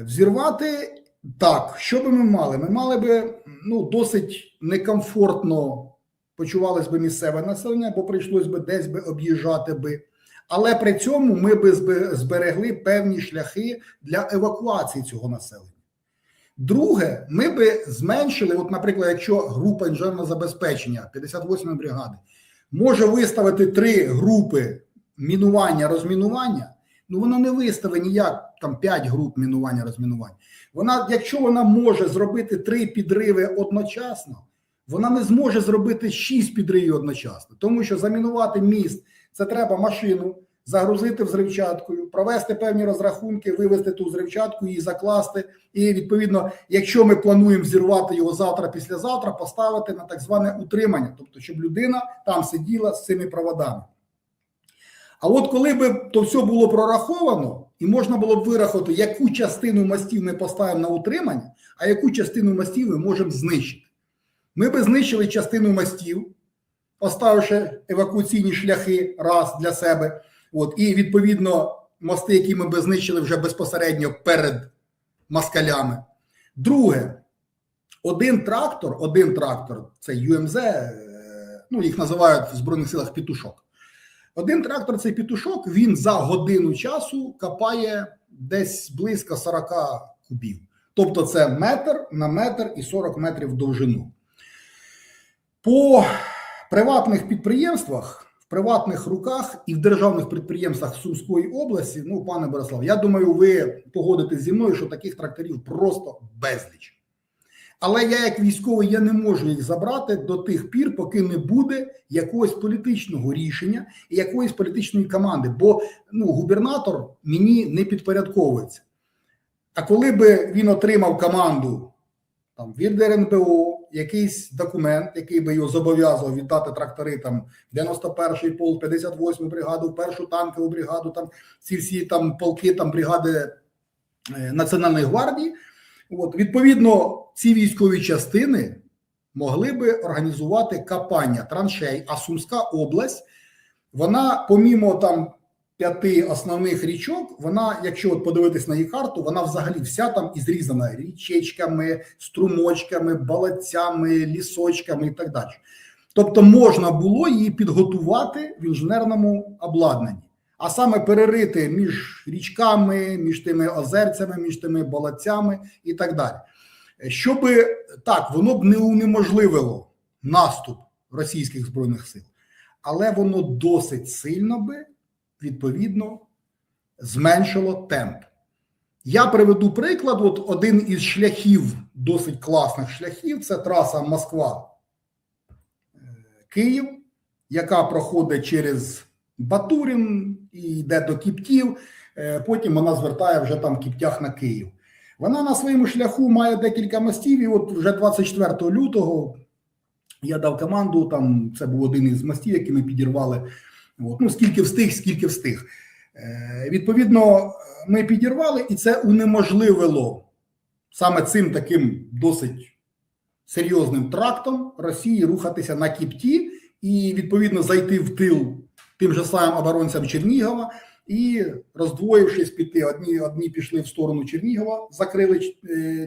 Взірвати так, що би ми мали? Ми мали би, ну, досить некомфортно почувалось би місцеве населення, бо прийшлось би десь би об'їжджати би. Але при цьому ми би зберегли певні шляхи для евакуації цього населення. Друге, ми би зменшили, от, наприклад, якщо група інженерного забезпечення 58-ї бригади може виставити 3 групи мінування-розмінування, ну вона не виставить ніяк там 5 груп мінування-розмінування. Вона, якщо вона може зробити 3 підриви одночасно, вона не зможе зробити 6 підривів одночасно. Тому що замінувати міст – це треба машину загрузити взривчаткою, провести певні розрахунки, вивести ту взривчатку, її закласти. І, відповідно, якщо ми плануємо взірвати його завтра, післязавтра, поставити на так зване утримання. Тобто, щоб людина там сиділа з цими проводами. А от коли б то все було прораховано, і можна було б вирахувати, яку частину мостів ми поставимо на утримання, а яку частину мостів ми можемо знищити. Ми б знищили частину мостів, поставивши евакуаційні шляхи раз для себе. От, і, відповідно, мости, які ми б знищили вже безпосередньо перед москалями. Друге, один трактор, це ЮМЗ, ну, їх називають в Збройних силах петушок. Один трактор, цей петушок, він за годину часу копає десь близько 40 кубів. Тобто це метр на метр і 40 метрів в довжину. По приватних підприємствах, в приватних руках і в державних підприємствах Сумської області, ну, пане Борислав, я думаю, ви погодитесь зі мною, що таких тракторів просто безліч. Але я, як військовий, я не можу їх забрати до тих пір, поки не буде якогось політичного рішення і якоїсь політичної команди, бо, ну, губернатор мені не підпорядковується. А коли би він отримав команду там, від РНБО, якийсь документ, який би його зобов'язував віддати трактори, там, 91-й полк, 58-му бригаду, 1-шу танкову бригаду, там, ці всі там полки, там, бригади Національної гвардії, от, відповідно, ці військові частини могли би організувати копання траншей, а Сумська область, вона, помімо там 5 основних річок, вона, якщо от подивитись на її карту, вона взагалі вся там і зрізана річечками, струмочками, болотцями, лісочками і так далі. Тобто можна було її підготувати в інженерному обладнанні. А саме перерити між річками, між тими озерцями, між тими болотцями і так далі. Щоби так, воно б не унеможливило наступ російських Збройних сил, але воно досить сильно би, відповідно, зменшило темп. Я приведу приклад, от один із шляхів, досить класних шляхів, це траса Москва-Київ, яка проходить через Батурин і йде до Кіптів, потім вона звертає вже там в Кіптях на Київ. Вона на своєму шляху має декілька мостів, і от вже 24 лютого я дав команду, там це був один із мостів, які ми підірвали. От, ну, скільки встиг. Відповідно, ми підірвали, і це унеможливило саме цим таким досить серйозним трактом Росії рухатися на Кіпті і, відповідно, зайти в тил тим же самим оборонцям Чернігова і, роздвоївшись, піти. Одні пішли в сторону Чернігова, закрили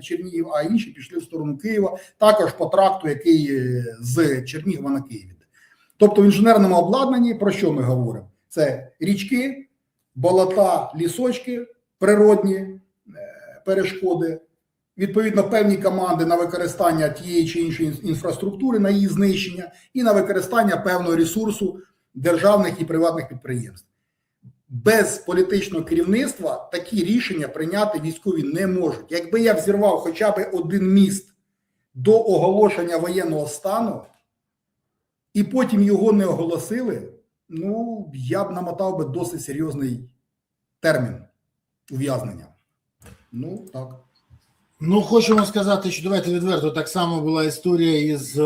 Чернігів, а інші пішли в сторону Києва, також по тракту, який з Чернігова на Київ. Тобто в інженерному обладнанні про що ми говоримо? Це річки, болота, лісочки, природні перешкоди, відповідно певні команди на використання тієї чи іншої інфраструктури, на її знищення і на використання певного ресурсу державних і приватних підприємств. Без політичного керівництва такі рішення прийняти військові не можуть. Якби я взірвав хоча б один міст до оголошення воєнного стану, і потім його не оголосили, ну, я б намотав би досить серйозний термін ув'язнення. Ну, так. Ну, хочемо сказати, що давайте відверто, так само була історія із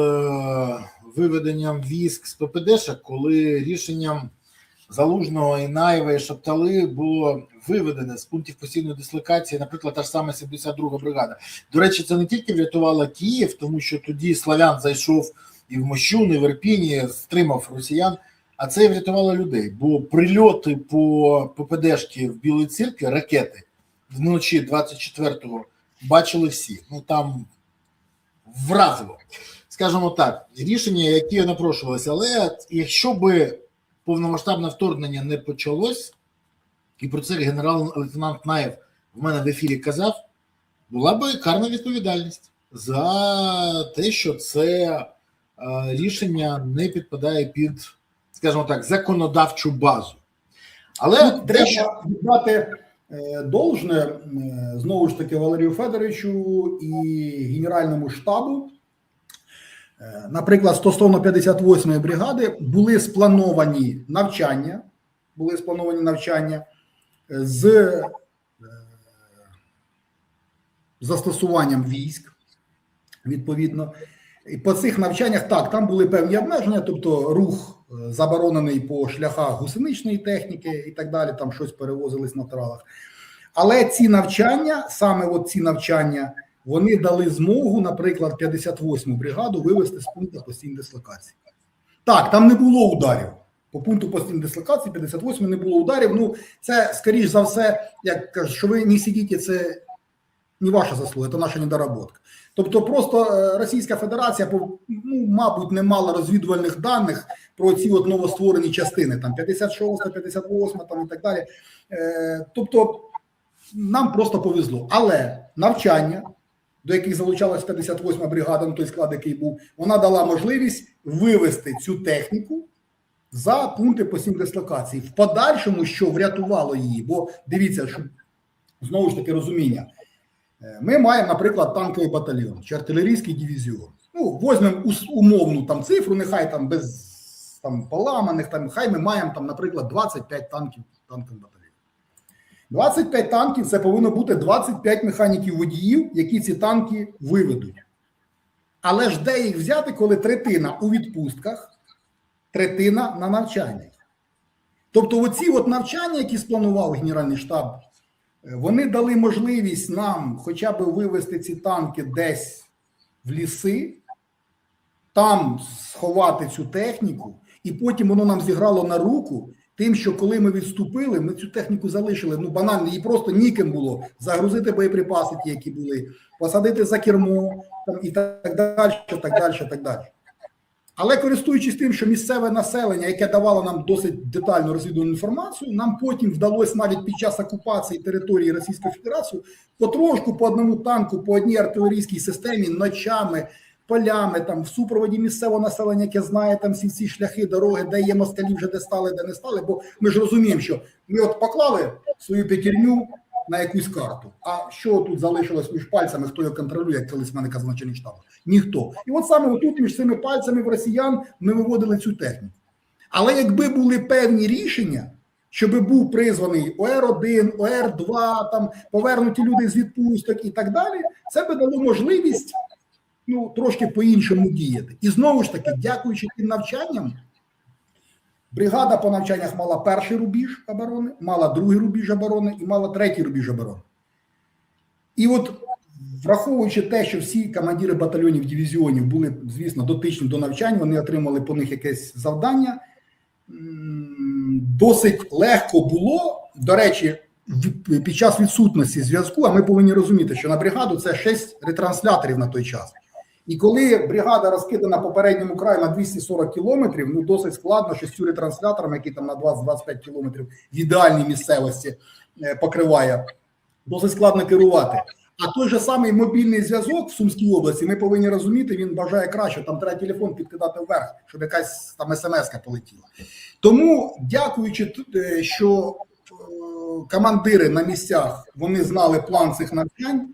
виведенням військ з ППД, коли рішенням Залужного, Інаєва і Шаптали було виведене з пунктів постійної дислокації, наприклад, та ж сама 72-га бригада. До речі, це не тільки врятувало Київ, тому що тоді Славян зайшов і в Мощун, і в Ірпіні, стримав росіян, а це і врятувало людей, бо прильоти по ППДшки в Білій Церкві, ракети, вночі 24-го бачили всі. Ну, там вразило. Скажімо так, рішення, які напрошувалися, але якщо би повномасштабне вторгнення не почалось, і про це генерал-лейтенант Наєв в мене в ефірі казав, була би карна відповідальність за те, що це рішення не підпадає під, скажімо так, законодавчу базу. Але треба віддати должне, знову ж таки, Валерію Федоровичу і Генеральному штабу. Наприклад, стосовно 58-ї бригади були сплановані навчання з застосуванням військ, відповідно. І по цих навчаннях, так, там були певні обмеження, тобто рух заборонений по шляхах гусеничної техніки і так далі, там щось перевозились на тралах. Але ці навчання, саме от ці навчання, вони дали змогу, наприклад, 58-му бригаду вивести з пункту постійної дислокації. Так, там не було ударів. По пункту постійної дислокації 58 не було ударів. Ну, це, скоріш за все, як кажуть, що ви не сидите, це не ваша заслуга, це наша недоработка. Тобто просто Російська Федерація, ну, мабуть, не мала розвідувальних даних про ці от новостворені частини, там 56, 58 там і так далі. Тобто нам просто повезло. Але навчання, до яких залучалась 58-ма бригада, той склад, який був, вона дала можливість вивести цю техніку за пункти постійної дислокації. В подальшому, що врятувало її, бо дивіться, що знову ж таки розуміння. Ми маємо, наприклад, танковий батальйон чи артилерійський дивізіон. Ну, візьмемо умовну там цифру, нехай там без там поламаних, там, хай ми маємо там, наприклад, 25 танків танковий батальйон. 25 танків – це повинно бути 25 механіків-водіїв, які ці танки виведуть. Але ж де їх взяти, коли третина у відпустках, третина на навчаннях? Тобто оці от навчання, які спланував Генеральний штаб, вони дали можливість нам хоча б вивести ці танки десь в ліси, там сховати цю техніку, і потім воно нам зіграло на руку, тим, що коли ми відступили, ми цю техніку залишили. Ну, банально, їй просто ніким було загрузити боєприпаси, ті, які були, посадити за кермо там, і так далі, так далі, так далі. Але користуючись тим, що місцеве населення, яке давало нам досить детальну розвідувальну інформацію, нам потім вдалося навіть під час окупації території Російської Федерації потрошку по одному танку, по одній артилерійській системі, ночами, полями, там, в супроводі місцевого населення, яке знає там всі ці шляхи, дороги, де є москалі, вже де стали, де не стали. Бо ми ж розуміємо, що ми от поклали свою п'ятірню на якусь карту. А що тут залишилось між пальцями, хто його контролює, як колись мене казав начальник штабу? Ніхто. І от саме отут між цими пальцями в росіян ми виводили цю техніку. Але якби були певні рішення, щоб був призваний ОР-1, ОР-2, там, повернуті люди з відпусток і так далі, це би дало можливість трошки по-іншому діяти. І знову ж таки, дякуючи тим навчанням, бригада по навчаннях мала перший рубіж оборони, мала другий рубіж оборони і мала третій рубіж оборони. І от, враховуючи те, що всі командири батальйонів, дивізіонів були, звісно, дотичні до навчань, вони отримали по них якесь завдання, досить легко було, до речі, під час відсутності зв'язку, а ми повинні розуміти, що на бригаду це 6 ретрансляторів на той час. І коли бригада розкидана по передньому краю на 240 кілометрів, досить складно 6 ретрансляторами, які там на 20-25 кілометрів в ідеальній місцевості покриває, досить складно керувати. А той же самий мобільний зв'язок в Сумській області, ми повинні розуміти, він бажає краще, там треба телефон підкидати вверх, щоб якась там смс-ка полетіла. Тому, дякуючи, що командири на місцях, вони знали план цих навчань,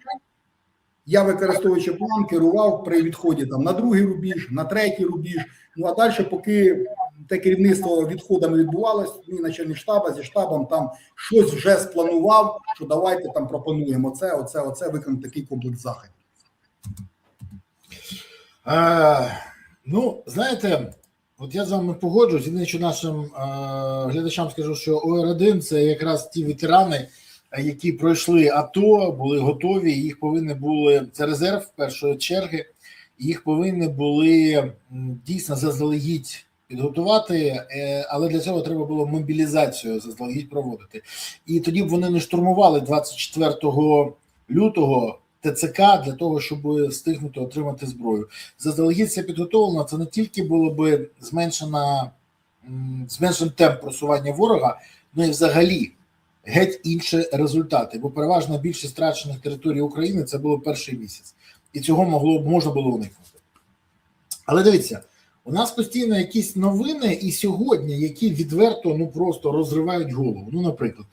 я, використовуючи план, керував при відході там, на другий рубіж, на третій рубіж. А далі, поки те керівництво відходами відбувалось, мій начальник штабу зі штабом там щось вже спланував, що давайте там пропонуємо оце, виконати такий комплекс заходів. Знаєте, от я з вами погоджуюсь, єдине, що нашим глядачам скажу, що ОР-1 – це якраз ті ветерани, які пройшли АТО, були готові, їх повинні були, це резерв першої черги, їх повинні були дійсно заздалегідь підготувати, але для цього треба було мобілізацію заздалегідь проводити. І тоді б вони не штурмували 24 лютого ТЦК для того, щоб встигнути отримати зброю. Заздалегідь це підготовлено, це не тільки було б зменшений темп просування ворога, але й взагалі геть інші результати, бо переважно більшість страчених територій України це було перший місяць. І цього можна було уникнути. Але дивіться, у нас постійно якісь новини і сьогодні, які відверто просто розривають голову. Наприклад,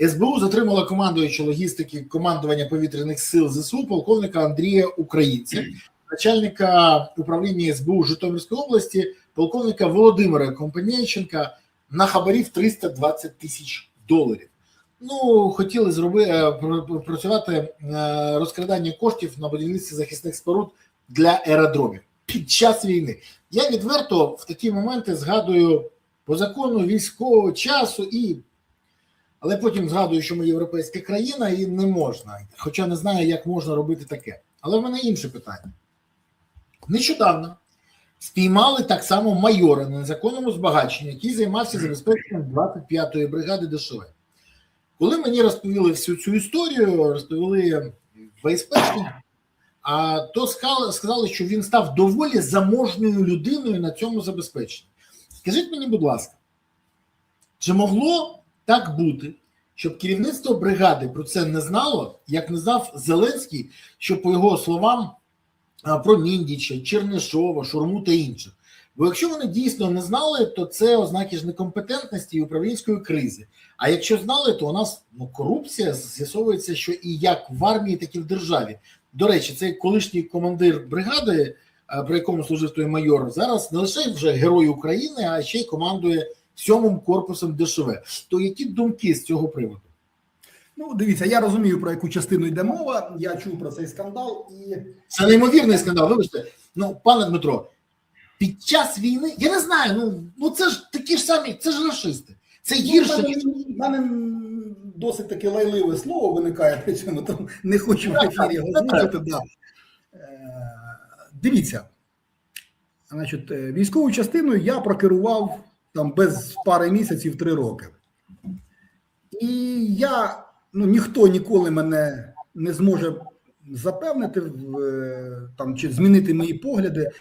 СБУ затримала командуюча логістики командування повітряних сил ЗСУ полковника Андрія Українця, начальника управління СБУ Житомирської області, полковника Володимира Компанійченка на хабарів $320 тисяч. Хотіли працювати розкрадання коштів на будівництві захисних споруд для аеродромів під час війни. Я відверто в такі моменти згадую по закону військового часу, але потім згадую, що ми європейська країна і не можна, хоча не знаю, як можна робити таке. Але в мене інше питання. Нещодавно спіймали так само майора на незаконному збагаченні, який займався забезпеченням 25-ї бригади ДШВ. Коли мені розповіли всю цю історію, розповіли ФСБшники, то сказали, що він став доволі заможною людиною на цьому забезпеченні. Скажіть мені, будь ласка, чи могло так бути, щоб керівництво бригади про це не знало, як не знав Зеленський, що, по його словам, про Міндіча, Чернишова, Шурму та інших? Бо якщо вони дійсно не знали, то це ознаки ж некомпетентності і управлінської кризи. А якщо знали, то у нас корупція, з'ясовується, що і як в армії, так і в державі. До речі, цей колишній командир бригади, при якому служив той майор, зараз не лише вже герой України, а ще й командує 7-м корпусом ДШВ. То які думки з цього приводу? Дивіться, я розумію, про яку частину йде мова, я чув про цей скандал. Це неймовірний скандал, вибачте. Пане Дмитро, під час війни, я не знаю, це ж такі ж самі, це ж рашисти. Це гірше. В мене досить таке лайливе слово виникає при цьому, тому не хочу в ефірі озвучити. Дивіться, військову частиною я прокерував там без пари місяців 3 роки. І я, ніхто ніколи мене не зможе запевнити там, чи змінити мої погляди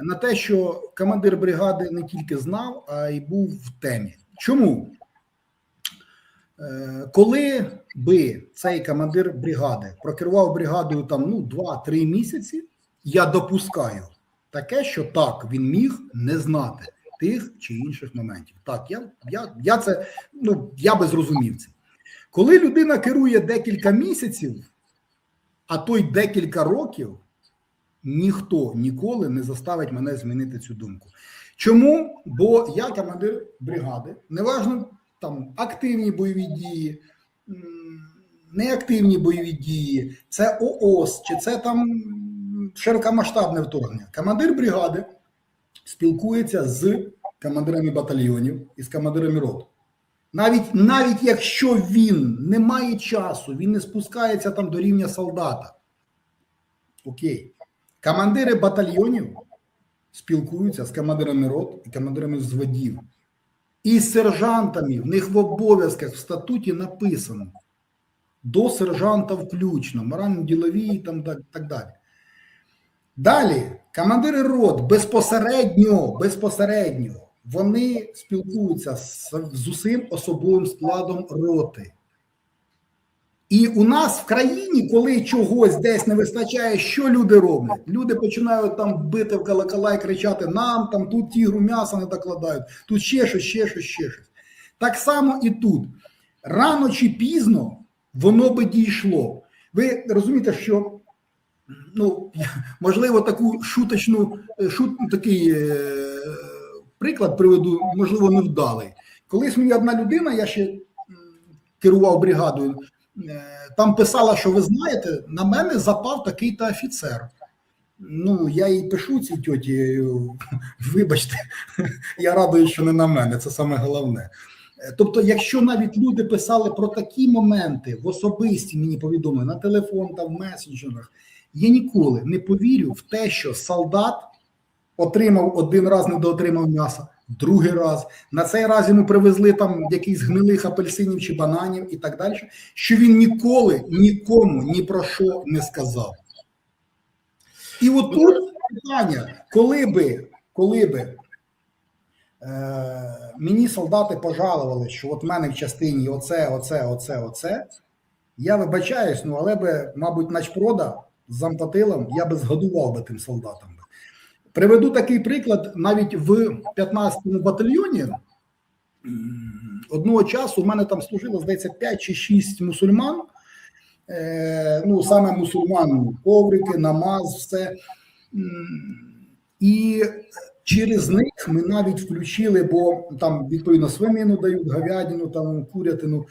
на те, що командир бригади не тільки знав, а й був в темі. Чому? Коли би цей командир бригади прокерував бригадою там 2-3 місяці, я допускаю таке, що так, він міг не знати тих чи інших моментів. Так, я це, я би зрозумів це. Коли людина керує декілька місяців, а то й декілька років, ніхто ніколи не заставить мене змінити цю думку. Чому? Бо я командир бригади, неважно там активні бойові дії, неактивні бойові дії, це ООС, чи це там широкомасштабне вторгнення. Командир бригади спілкується з командирами батальйонів і з командирами рот. Навіть якщо він не має часу, він не спускається там до рівня солдата. Окей. Командири батальйонів спілкуються з командирами рот і командирами взводів. І з сержантами, в них в обов'язках в статуті написано до сержанта включно, морально-ділові там так далі. Далі, командири рот безпосередньо вони спілкуються з усім особовим складом роти. І у нас в країні, коли чогось десь не вистачає, що люди роблять? Люди починають там бити в колокола і кричати: нам там тут тігру м'яса не докладають, тут ще щось. Так само і тут. Рано чи пізно воно би дійшло. Ви розумієте, що, можливо, такий приклад приведу, можливо, невдалий. Колись мені одна людина, я ще керував бригадою, там писала, що ви знаєте, на мене запав такий-то офіцер. Я їй пишу цій тьоті, вибачте, я радий, що не на мене, це саме головне. Тобто, якщо навіть люди писали про такі моменти в особисті мені повідомлення, на телефон та в месенджерах, я ніколи не повірю в те, що солдат отримав один раз, недоотримав м'яса, другий раз, на цей раз йому привезли там якихось гнилих апельсинів чи бананів і так далі, що він ніколи нікому ні про що не сказав. І от тут питання, коли би мені солдати пожалували, що от в мене в частині оце, я вибачаюсь, але би, мабуть, начпрода з зампотилом, я би згодував би тим солдатам. Приведу такий приклад, навіть в 15-му батальйоні одного часу в мене там служило, здається, 5 чи 6 мусульман, саме мусульман, коврики, намаз, все. І через них ми навіть включили, бо там, відповідно, свинину дають, говядину, там, курятину,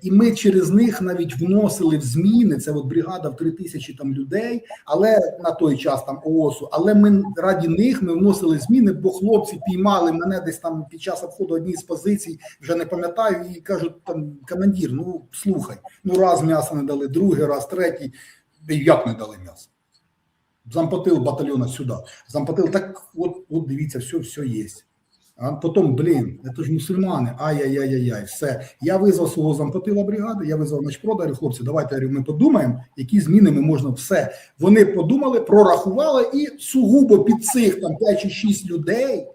і ми через них навіть вносили в зміни, це от бригада в 3000 там людей, але на той час там ООСу, але ми раді них ми вносили зміни, бо хлопці піймали мене десь там під час обходу однієї з позицій, вже не пам'ятаю, і кажуть там: командир, слухай, раз м'ясо не дали, другий раз, третій, як не дали м'ясо? Зампотил батальйона сюди, зампотил, так от дивіться, все є. А потім, це ж мусульмани, ай-яй-яй-яй, все. Я визвав свого зампотила бригади, я визвав начпрода, говорю: хлопці, давайте ми подумаємо, які зміни ми можна, все. Вони подумали, прорахували і сугубо під цих там 5 чи 6 людей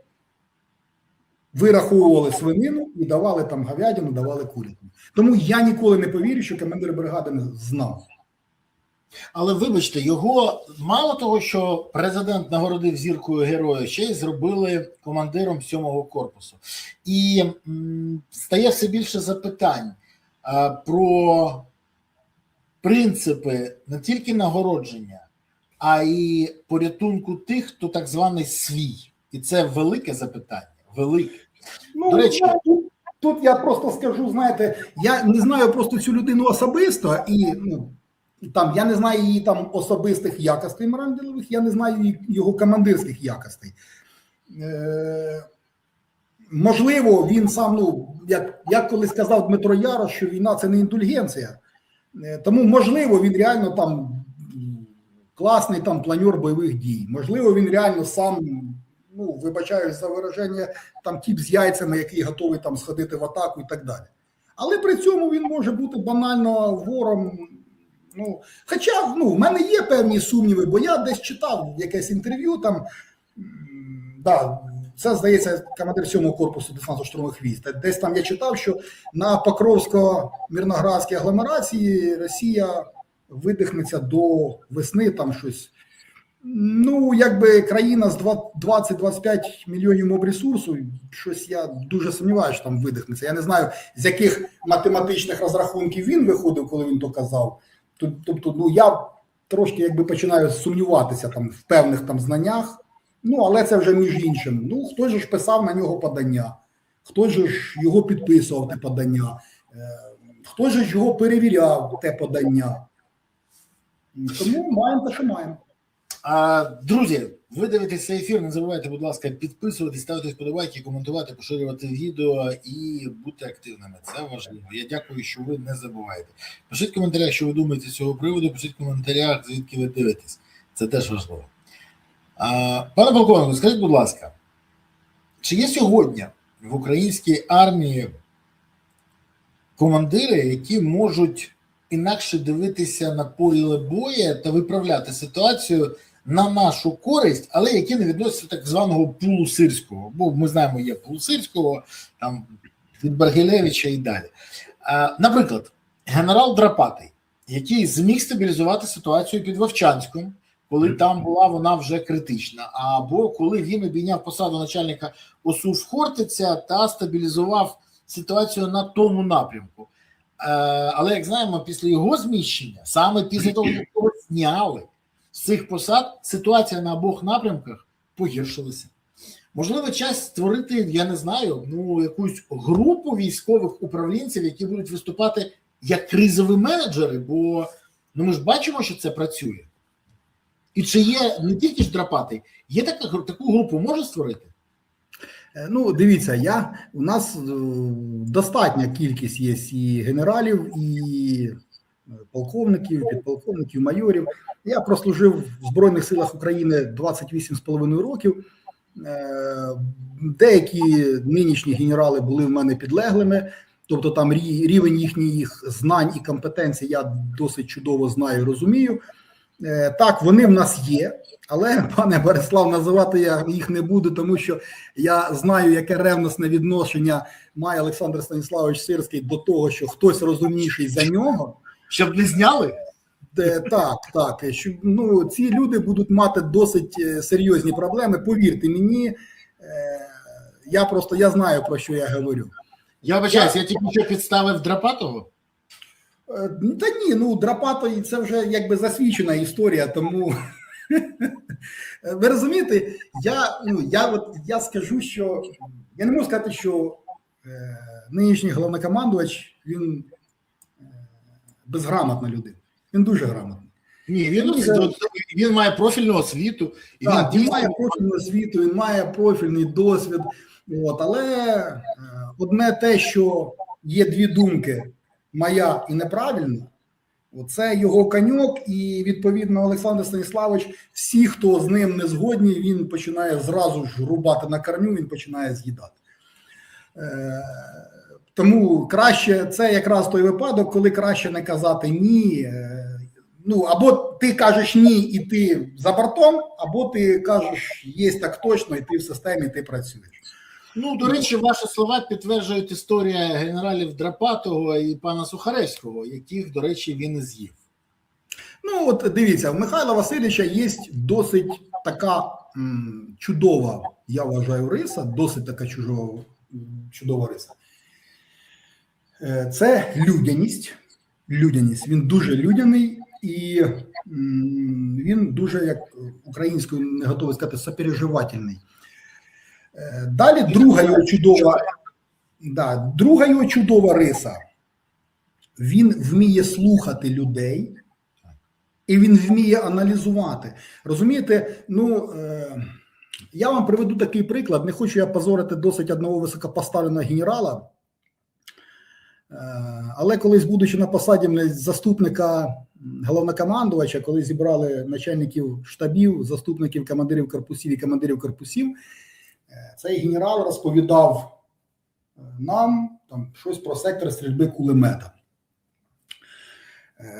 вираховували свинину і давали там говядину, давали курятину. Тому я ніколи не повірю, що командир бригади не знав. Але вибачте, його мало того, що президент нагородив зіркою героя, ще й зробили командиром 7-го корпусу. І стає все більше запитань про принципи не тільки нагородження, а й порятунку тих, хто так званий свій. І це велике запитання, велике. До речі, тут я просто скажу, знаєте, я не знаю просто цю людину особисто, і там я не знаю її там особистих якостей морально-ділових, я не знаю його командирських якостей. Можливо, він сам, як колись сказав Дмитро Ярош, що війна – це не індульгенція. Тому, можливо, він реально там класний там планер бойових дій. Можливо, він реально сам ну, вибачаюсь за вираження, там тип з яйцями, який готовий там сходити в атаку і так далі. Але при цьому він може бути банально вором. Ну, хоча, ну, в мене є певні сумніви, бо я десь читав якесь інтерв'ю, там, да, це, здається, командир 7-го корпусу десантно-штурмових військ. Десь там я читав, що на Покровсько-Мирноградській агломерації Росія видихнеться до весни, там щось. Ну, якби країна з 20-25 мільйонів моб-ресурсу, щось я дуже сумніваюся, що там видихнеться. Я не знаю, з яких математичних розрахунків він виходив, коли він то казав. Тобто, ну, я трошки якби починаю сумніватися там в певних там знаннях. Ну, але це вже між іншим. Ну, хтось же ж писав на нього подання, хтось же ж його підписував те подання, хтось же ж його перевіряв те подання. Тому маємо те, що маємо. Друзі, ви дивитесь цей ефір, не забувайте, будь ласка, підписуватись, ставити вподобайки, коментувати, поширювати відео і бути активними. Це важливо. Я дякую, що ви не забуваєте. Пишіть в коментарях, що ви думаєте з цього приводу, пишіть в коментарях, звідки ви дивитесь. Це теж важливо. Пане полковнику, скажіть, будь ласка, чи є сьогодні в українській армії командири, які можуть інакше дивитися на поле бою та виправляти ситуацію на нашу користь, але які не відносяться до так званого пулу Сирського? Бо ми знаємо, є пул Сирського, там від Баргілевича і далі. Наприклад, генерал Драпатий, який зміг стабілізувати ситуацію під Вовчанськом, коли там була вона вже критична, або коли він обійняв посаду начальника ОСУ в Хортиця та стабілізував ситуацію на тому напрямку. Але, як знаємо, після його зміщення, саме після того, як його зняли з цих посад, ситуація на обох напрямках погіршилася. Можливо, час створити, я не знаю, ну, якусь групу військових управлінців, які будуть виступати як кризові менеджери, бо ну, ми ж бачимо, що це працює. І чи є не тільки ж Драпатий, є таку групу можна створити? Ну, дивіться, у нас достатня кількість є і генералів, і полковників, підполковників, майорів. Я прослужив в Збройних силах України 28,5 років. Деякі нинішні генерали були в мене підлеглими, тобто там рівень їхніх знань і компетенцій я досить чудово знаю і розумію. Так, вони в нас є, але, пане Борислав, називати я їх не буду, тому що я знаю, яке ревностне відношення має Олександр Станіславович Сирський до того, що хтось розумніший за нього. Щоб не зняли? Так. Ну, ці люди будуть мати досить серйозні проблеми, повірте мені, я знаю, про що я говорю. Я вибачаюсь, я тільки що підставив Драпатого? Та ні, ну Драпатий це вже якби засвідчена історія, тому ви розумієте, я скажу, що я не можу сказати, що нинішній головнокомандувач, він безграмотна людина, він дуже грамотний. Ні, він має профільну освіту. І так, він має профільну освіту, він має профільний досвід, але одне те, що є дві думки, моя і неправильна, це його коньок, і відповідно Олександр Станіславович, всі, хто з ним не згодні, він починає зразу ж рубати на корню, він починає з'їдати. Тому краще, це якраз той випадок, коли краще не казати ні. Ну, або ти кажеш ні і ти за бортом, або ти кажеш є так точно, і ти в системі, ти працюєш. Ну, до речі, ваші слова підтверджують історія генералів Драпатого і пана Сухаревського, яких, до речі, він і з'їв. Ну, от дивіться, в Михайла Васильовича є досить така чудова, я вважаю, риса, досить така чудова риса. Це людяність. Він дуже людяний і він дуже, як українською не готовий сказати, сопереживательний. Далі друга його чудова риса. Він вміє слухати людей і він вміє аналізувати. Розумієте, ну, я вам приведу такий приклад, не хочу я позорити досить одного високопоставленого генерала, але колись, будучи на посаді заступника головнокомандувача, коли зібрали начальників штабів, заступників командирів корпусів і командирів корпусів, цей генерал розповідав нам там щось про сектор стрільби кулемета.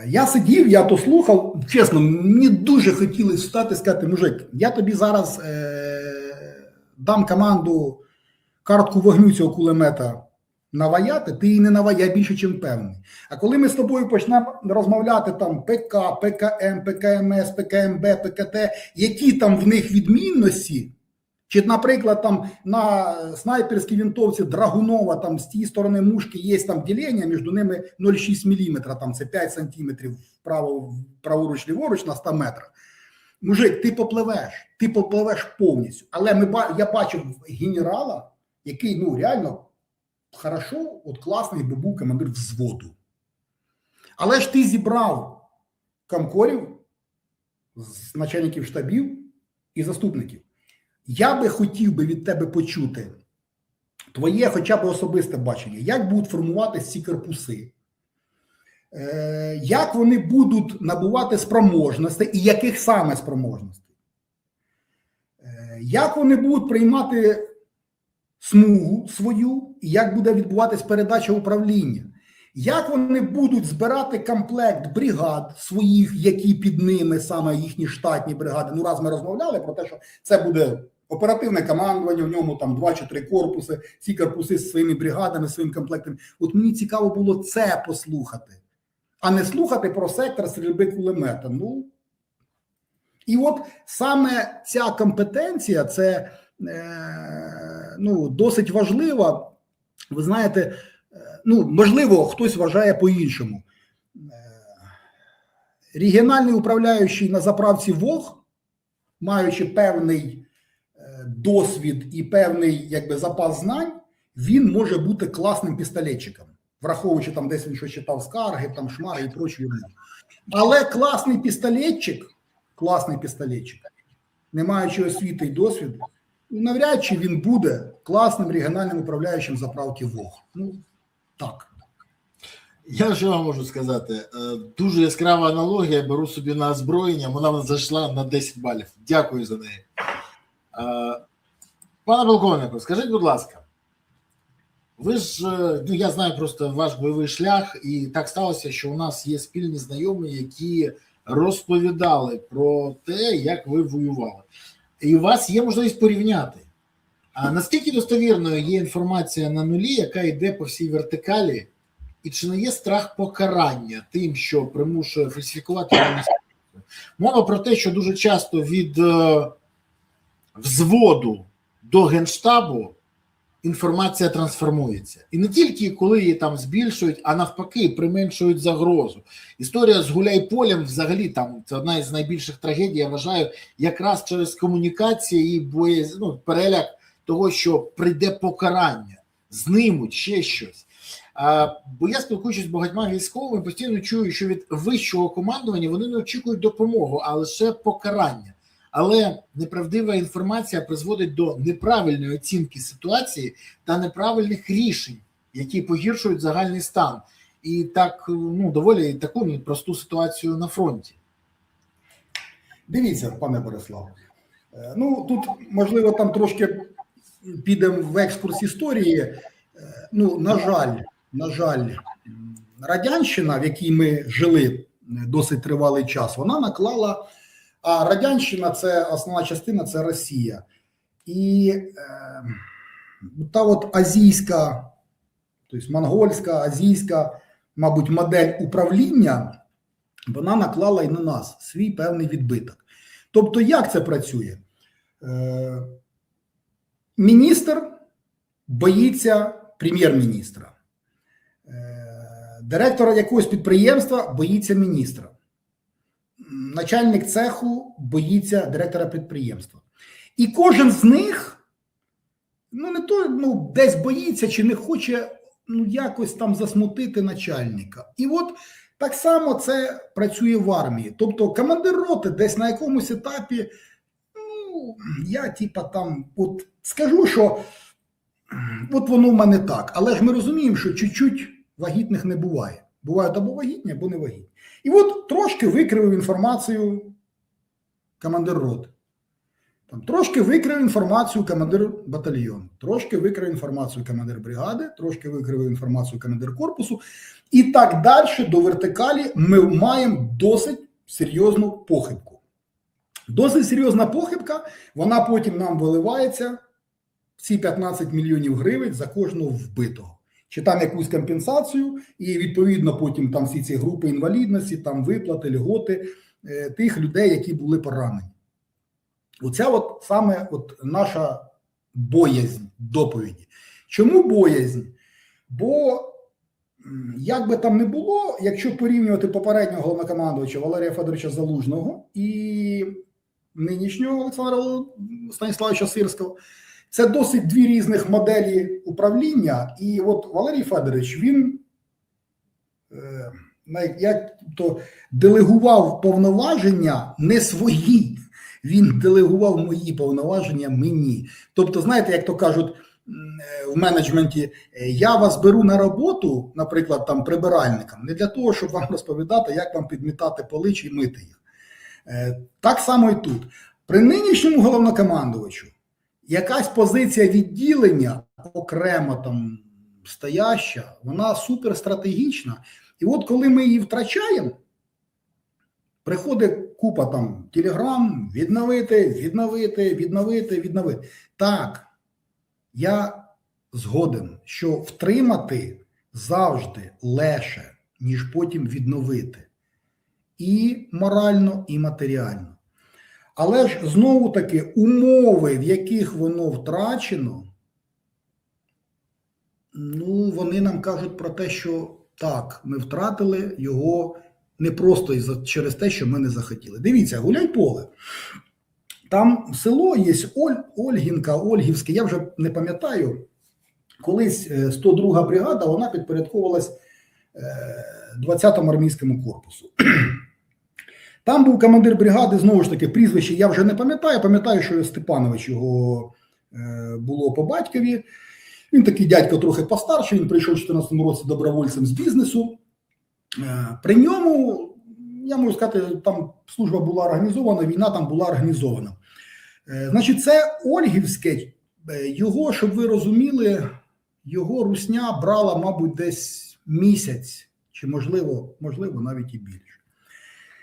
Я сидів, я то слухав, чесно, мені дуже хотілося встати і сказати: мужик, я тобі зараз дам команду картку вогню цього кулемета наваяти, ти її не наваяй, я більше чим певний. А коли ми з тобою почнемо розмовляти там ПК, ПКМ, ПКМС, ПКМБ, ПКТ, які там в них відмінності, чи, наприклад, там на снайперській винтовці Драгунова, там з тієї сторони мушки є там ділення, між ними 0,6 мм, там це 5 сантиметрів праворуч, ліворуч на 100 метрах. Мужик, ти попливеш повністю. Але я бачив генерала, який, ну, реально хорошо, от класний би був командир взводу. Але ж ти зібрав комкорів, з начальників штабів і заступників. Я би хотів би від тебе почути твоє хоча б особисте бачення, як будуть формуватися ці корпуси, як вони будуть набувати спроможностей і яких саме спроможностей, як вони будуть приймати смугу свою і як буде відбуватись передача управління, як вони будуть збирати комплект бригад своїх, які під ними, саме їхні штатні бригади. Ну, раз ми розмовляли про те, що це буде оперативне командування, в ньому там 2 чи 3 корпуси, ці корпуси з своїми бригадами, своїм комплектом. От мені цікаво було це послухати, а не слухати про сектор стрільби кулемета. Ну, і от саме ця компетенція, це ну, досить важлива. Ви знаєте, ну, можливо, хтось вважає по-іншому. Регіональний управляючий на заправці ВОГ, маючи певний досвід і певний, якби, запас знань, він може бути класним пістолетчиком, враховуючи там десь він щось читав скарги, там шмари і прочі. Але класний пістолетчик, не маючи освіти і досвіду, навряд чи він буде класним регіональним управляючим заправки ВОГ. Ну, так. Я що вам можу сказати? Дуже яскрава аналогія, беру собі на озброєння, вона зайшла на 10 балів. Дякую за неї. Пане полковнику, скажіть, будь ласка, ви ж, ну, я знаю просто ваш бойовий шлях, і так сталося, що у нас є спільні знайомі, які розповідали про те, як ви воювали. І у вас є можливість порівняти. А наскільки достовірною є інформація на нулі, яка йде по всій вертикалі, і чи не є страх покарання тим, що примушує фальсифікувати інформацію? Мова про те, що дуже часто від взводу до Генштабу інформація трансформується. І не тільки коли її там збільшують, а навпаки применшують загрозу. Історія з Гуляйполем взагалі там це одна із найбільших трагедій, я вважаю, якраз через комунікації і переляк того, що прийде покарання, знимуть ще щось. Бо я спілкуючись з багатьма військовими, постійно чую, що від вищого командування вони не очікують допомогу, а лише покарання. Але неправдива інформація призводить до неправильної оцінки ситуації та неправильних рішень, які погіршують загальний стан. І так, ну, доволі таку непросту ситуацію на фронті. Дивіться, пане Борислав, ну, тут, можливо, там трошки підемо в екскурс історії. Ну, на жаль, Радянщина, в якій ми жили досить тривалий час, вона наклала, а Радянщина, це основна частина, це Росія. І та от азійська, тобто монгольська, азійська, мабуть, модель управління, вона наклала і на нас свій певний відбиток. Тобто, як це працює? Міністр боїться прем'єр-міністра. Директор якогось підприємства боїться міністра. Начальник цеху боїться директора підприємства. І кожен з них, десь боїться чи не хоче, якось там засмутити начальника. І от так само це працює в армії. Тобто командир роти десь на якомусь етапі, я от скажу, що от воно в мене так. Але ж ми розуміємо, що чуть-чуть вагітних не буває. Бувають або вагітні, або невагітні. І от трошки викривив інформацію командир роти. Там, трошки викрив інформацію командир батальйону, трошки викрив інформацію командир бригади, трошки викрив інформацію командир корпусу. І так далі до вертикалі ми маємо досить серйозну похибку. Досить серйозна похибка, вона потім нам виливається в ці 15 мільйонів гривень за кожного вбитого. Чи там якусь компенсацію, і відповідно потім там всі ці групи інвалідності, там виплати, льготи тих людей, які були поранені. Оця от саме от наша боязнь доповіді. Чому боязнь? Бо, як би там не було, якщо порівнювати попереднього головнокомандувача Валерія Федоровича Залужного і нинішнього Олександра Станіславовича Сирського, це досить дві різних моделі управління. І от Валерій Федорович, він як то делегував повноваження не свої, він делегував мої повноваження мені. Тобто, знаєте, як то кажуть в менеджменті, я вас беру на роботу, наприклад, там прибиральникам, не для того, щоб вам розповідати, як вам підмітати поли чи мити їх. Так само і тут. При нинішньому головнокомандувачу якась позиція відділення, окремо там стояща, вона суперстратегічна. І от коли ми її втрачаємо, приходить купа там телеграм, відновити. Так, я згоден, що втримати завжди легше, ніж потім відновити. І морально, і матеріально. Але ж, знову-таки, умови, в яких воно втрачено, ну, вони нам кажуть про те, що так, ми втратили його не просто через те, що ми не захотіли. Дивіться, Гуляйполе. Там село є Ольгінка, Ольгівське, я вже не пам'ятаю. Колись 102-га бригада, вона підпорядковувалась 20-му армійському корпусу. Там був командир бригади, знову ж таки, прізвище я вже не пам'ятаю. Пам'ятаю, що Степанович його було по батькові. Він такий дядько трохи постарший, він прийшов у 2014 році добровольцем з бізнесу. При ньому, я можу сказати, там служба була організована, війна там була організована. Значить, це Ольгівське, його, щоб ви розуміли, його русня брала, мабуть, десь місяць, чи можливо навіть і більше.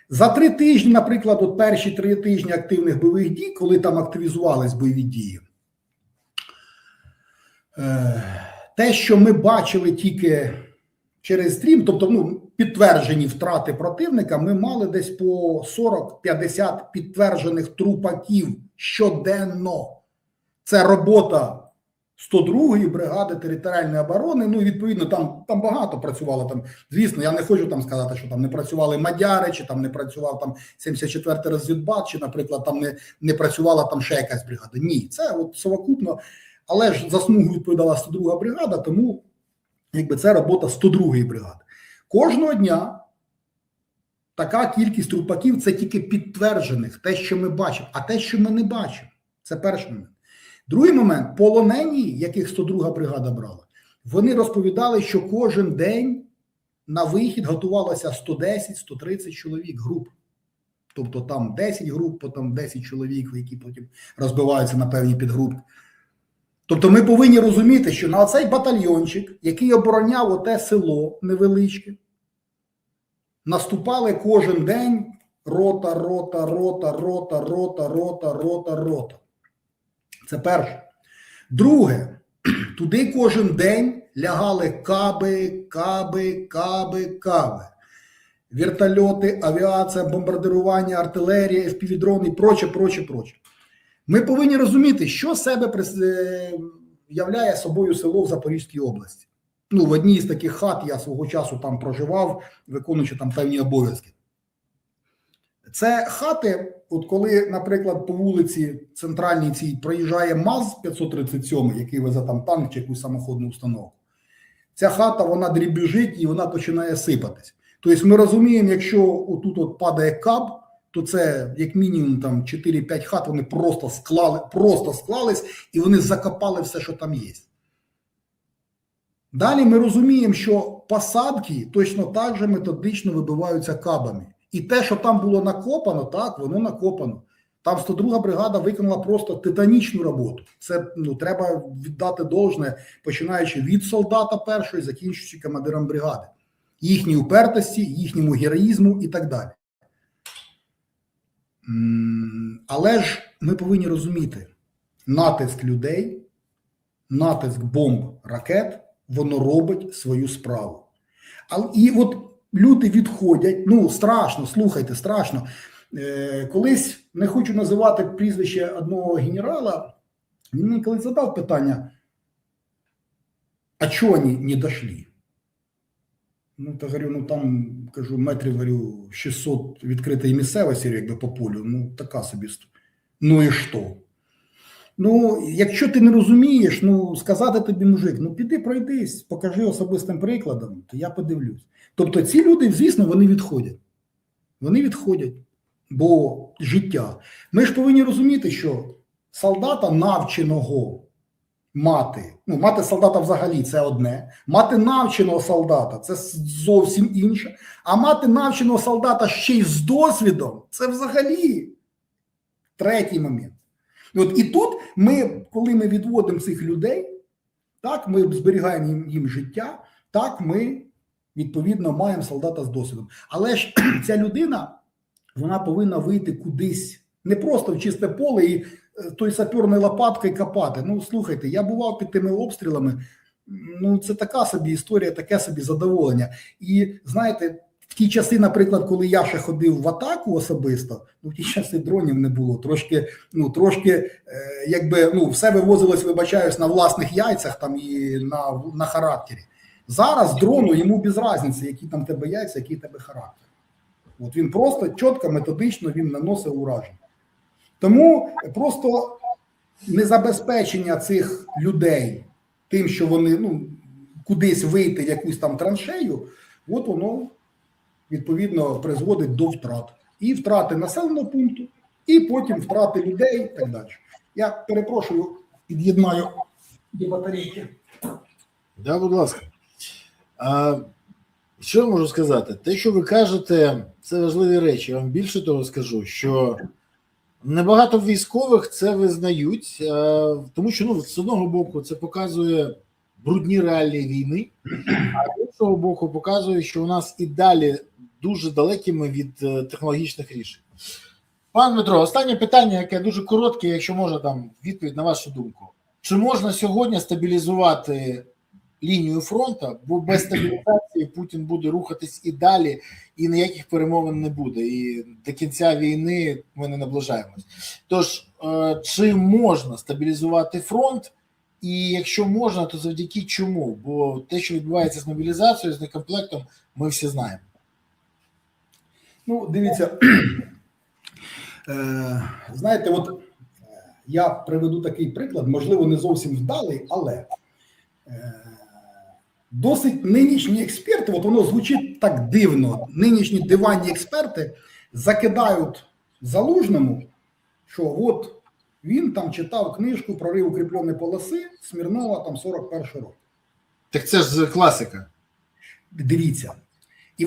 За 3 тижні, наприклад, от перші 3 тижні активних бойових дій, коли там активізувались бойові дії, те, що ми бачили тільки через стрім, тобто підтверджені втрати противника, ми мали десь по 40-50 підтверджених трупаків щоденно. Це робота 102-ї бригади територіальної оборони, відповідно, там багато працювало, там, звісно, я не хочу там сказати, що там не працювали мадяри, чи там не працював там 74-й розвідбат, чи, наприклад, там не працювала там ще якась бригада. Ні, це от совокупно, але ж за смугу відповідала 102-га бригада, тому якби це робота 102-ї бригади. Кожного дня така кількість трупаків – це тільки підтверджених, те, що ми бачимо, а те, що ми не бачимо. Це перший момент. Другий момент, полонені, яких 102-га бригада брала, вони розповідали, що кожен день на вихід готувалося 110-130 чоловік груп. Тобто там 10 груп, потім 10 чоловік, які потім розбиваються на певні підгрупи. Тобто ми повинні розуміти, що на цей батальйончик, який обороняв оте село невеличке, наступали кожен день рота. Це перше. Друге, туди кожен день лягали каби. Вертольоти, авіація, бомбардирування, артилерія, FPV-дрони і проче. Ми повинні розуміти, що себе являє собою село в Запорізькій області. В одній з таких хат я свого часу там проживав, виконуючи там певні обов'язки. Це хати, от коли, наприклад, по вулиці центральній цій проїжджає МАЗ-537, який везе там танк чи якусь самоходну установку, ця хата, вона дрібіжить і вона починає сипатись. Тобто ми розуміємо, якщо отут от падає каб, то це як мінімум там 4-5 хат, вони просто склались і вони закопали все, що там є. Далі ми розуміємо, що посадки точно так же методично вибиваються кабами. І те, що там було накопано, так, воно накопано. Там 102-га бригада виконала просто титанічну роботу. Це треба віддати должне, починаючи від солдата першої, закінчуючи командиром бригади. Їхній упертості, їхньому героїзму і так далі. Але ж ми повинні розуміти, натиск людей, натиск бомб, ракет, воно робить свою справу. І от люди відходять, страшно, слухайте, страшно. Колись, не хочу називати прізвище одного генерала, він мені колись задав питання, а чого вони не дошли? То говорю, там, кажу, метрів, говорю, 600 відкритої місцевості, якби по полю, така собі. Ну і що? Якщо ти не розумієш, сказати тобі, мужик, піди пройдись, покажи особистим прикладом, то я подивлюсь. Тобто ці люди, звісно, вони відходять. Вони відходять, бо життя. Ми ж повинні розуміти, що солдата навченого мати солдата взагалі це одне, мати навченого солдата це зовсім інше, а мати навченого солдата ще й з досвідом це взагалі третій момент. І тут коли ми відводимо цих людей, так, ми зберігаємо їм життя, так, ми відповідно маємо солдата з досвідом. Але ж ця людина, вона повинна вийти кудись, не просто в чисте поле і той саперною лопаткою копати. Слухайте, я бував під тими обстрілами, це така собі історія, таке собі задоволення. І знаєте, в ті часи, наприклад, коли я ще ходив в атаку особисто, в ті часи дронів не було, трошки все вивозилось, вибачаюсь, на власних яйцях там і на характері. Зараз дрону йому без різниці, які там тебе яйця, який тебе характер. Він просто чітко, методично він наносить ураження. Тому просто незабезпечення цих людей тим, що вони кудись вийти в якусь там траншею, воно відповідно призводить до втрат. І втрати населеного пункту, і потім втрати людей і так далі. Я перепрошую, під'єднаю до батарейки. Да, будь ласка. Що я можу сказати? Те, що ви кажете, це важливі речі. Я вам більше того скажу, що небагато військових це визнають, тому що, з одного боку, це показує брудні реалії війни, а з іншого боку, показує, що у нас і далі дуже далекими від технологічних рішень. Пан Дмитро, останнє питання, яке дуже коротке, якщо можна там відповідь на вашу думку. Чи можна сьогодні стабілізувати лінію фронту, бо без стабілізації Путін буде рухатись і далі, і ніяких перемовин не буде. І до кінця війни ми не наближаємось. Тож, чи можна стабілізувати фронт? І якщо можна, то завдяки чому? Бо те, що відбувається з мобілізацією, з некомплектом, ми всі знаємо. Дивіться, знаєте, я приведу такий приклад, можливо, не зовсім вдалий, але досить нинішні експерти, воно звучить так дивно, нинішні диванні експерти закидають Залужному, що він там читав книжку «Прорив укріпленої полоси» Смірнова, там 41 рок. Так це ж класика. Дивіться. І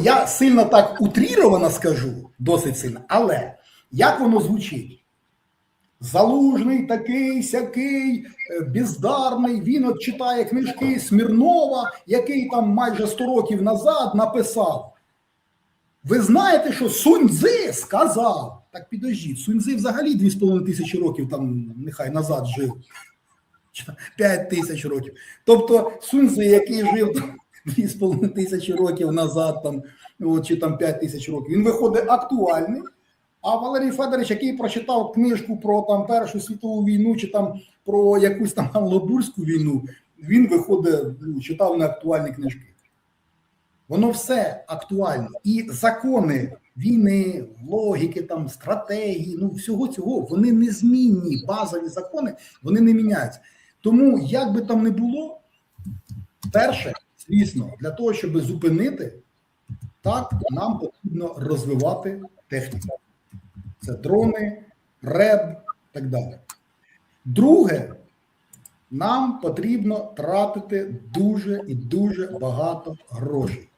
я сильно так утріровано скажу, досить сильно, але як воно звучить? Залужний такий, сякий, бездарний, він читає книжки Смірнова, який там майже 100 років назад написав. Ви знаєте, що Сунь Цзи сказав? Так підождіть, Сунь Цзи взагалі 2500 років там нехай назад жив. 5000 років. Тобто Сунь Цзи, який жив 2500 років назад, там, чи там 5000 років, він виходить актуальний. А Валерій Федорович, який прочитав книжку про там Першу світову війну, чи там про якусь там Англобурську війну, він виходить, читав неактуальні книжки. Воно все актуально. І закони війни, логіки, там, стратегії, всього цього, вони незмінні. Базові закони, вони не міняються. Тому, як би там не було, перше, звісно, для того, щоб зупинити, так, нам потрібно розвивати техніку. Це дрони, РЕБ і так далі. Друге, нам потрібно тратити дуже і дуже багато грошей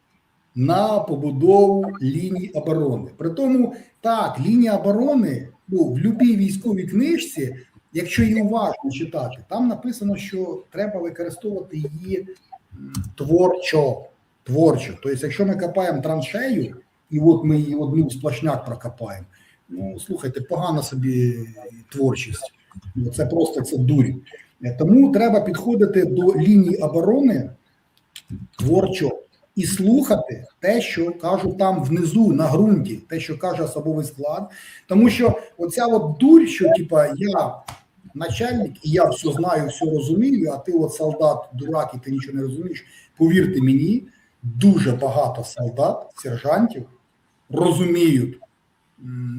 на побудову ліній оборони. При тому, так, лінія оборони, ну, в будь-якій військовій книжці, якщо її уважно читати, там написано, що треба використовувати її творчо. Тобто, якщо ми копаємо траншею, і от ми її одну сплошняк прокопаємо, ну, слухайте, погана собі творчість. Це просто це дурь. Тому треба підходити до лінії оборони творчо і слухати те, що кажуть там внизу, на ґрунті, те, що каже особовий склад. Тому що оця от дурь, що типа я начальник, і я все знаю, все розумію, а ти от солдат, дурак, і ти нічого не розумієш. Повірте мені, дуже багато солдат, сержантів розуміють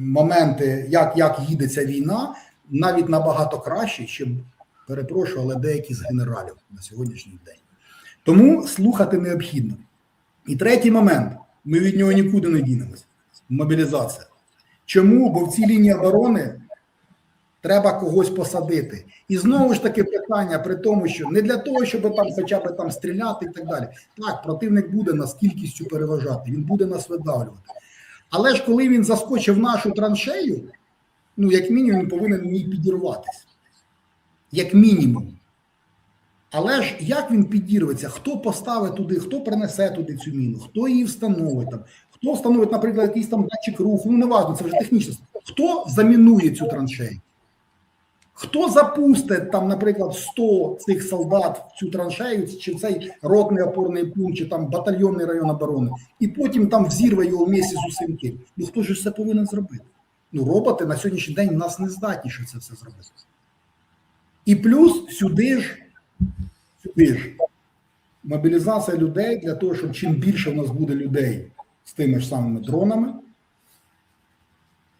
моменти, як їде ця війна, навіть набагато краще, ніж, перепрошую, але деякі з генералів на сьогоднішній день. Тому слухати необхідно. І третій момент, ми від нього нікуди не дінемося. Мобілізація. Чому? Бо в цій лінії оборони треба когось посадити. І знову ж таки питання при тому, що не для того, щоб там хоча б там стріляти і так далі. Так, противник буде нас кількістю переважати, він буде нас видавлювати. Але ж коли він заскочив нашу траншею, ну, як мінімум, він повинен в ній підірватися. Як мінімум. Але ж як він підірветься? Хто поставить туди, хто принесе туди цю міну, хто її встановить там, хто встановить, наприклад, якийсь там датчик руху, ну не важливо, це вже технічно. Хто замінує цю траншею? Хто запустить там, наприклад, 100 цих солдат в цю траншею, чи в цей ротний опорний пункт, чи там батальйонний район оборони, і потім там взірве його вместе з усім тим? Ну хто ж це повинен зробити? Ну роботи на сьогоднішній день в нас не здатні, що це все зробити. І плюс сюди ж мобілізація людей для того, щоб чим більше в нас буде людей з тими ж самими дронами,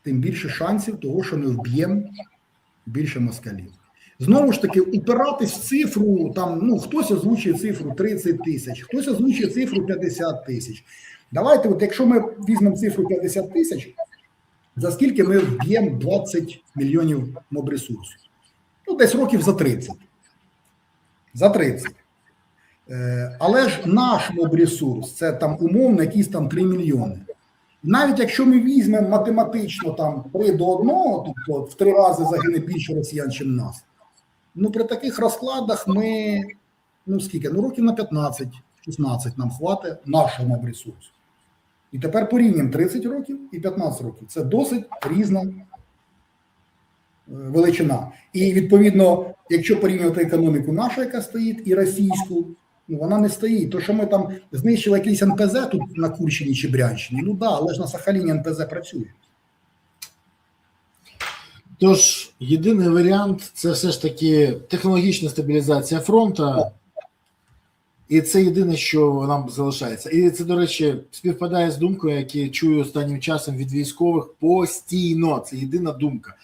тим більше шансів того, що ми вб'ємо більше москалів. Знову ж таки, упиратись в цифру, там, ну, хтось озвучує цифру 30 тисяч, хтось озвучує цифру 50 тисяч. Давайте, от якщо ми візьмемо цифру 50 тисяч, за скільки ми вб'ємо 20 мільйонів мобресурсу? Ну, десь років за 30. За 30. Але ж наш мобресурс, це там умовно якісь там 3 мільйони. Навіть якщо ми візьмемо математично там 3 до 1, тобто в 3 рази загине більше росіян, ніж нас, ну при таких розкладах ми, ну скільки, ну років на 15-16 нам хватить нашого мобресурсу. І тепер порівняємо 30 років і 15 років. Це досить різна величина. І відповідно, якщо порівнювати економіку нашу, яка стоїть, і російську, ну вона не стоїть. То, що ми там знищили якийсь НПЗ тут на Курщині чи Брянщині, ну да, але ж на Сахаліні НПЗ працює. Тож, єдиний варіант – це все ж таки технологічна стабілізація фронту, і це єдине, що нам залишається. І це, до речі, співпадає з думкою, яку чую останнім часом від військових постійно. Це єдина думка.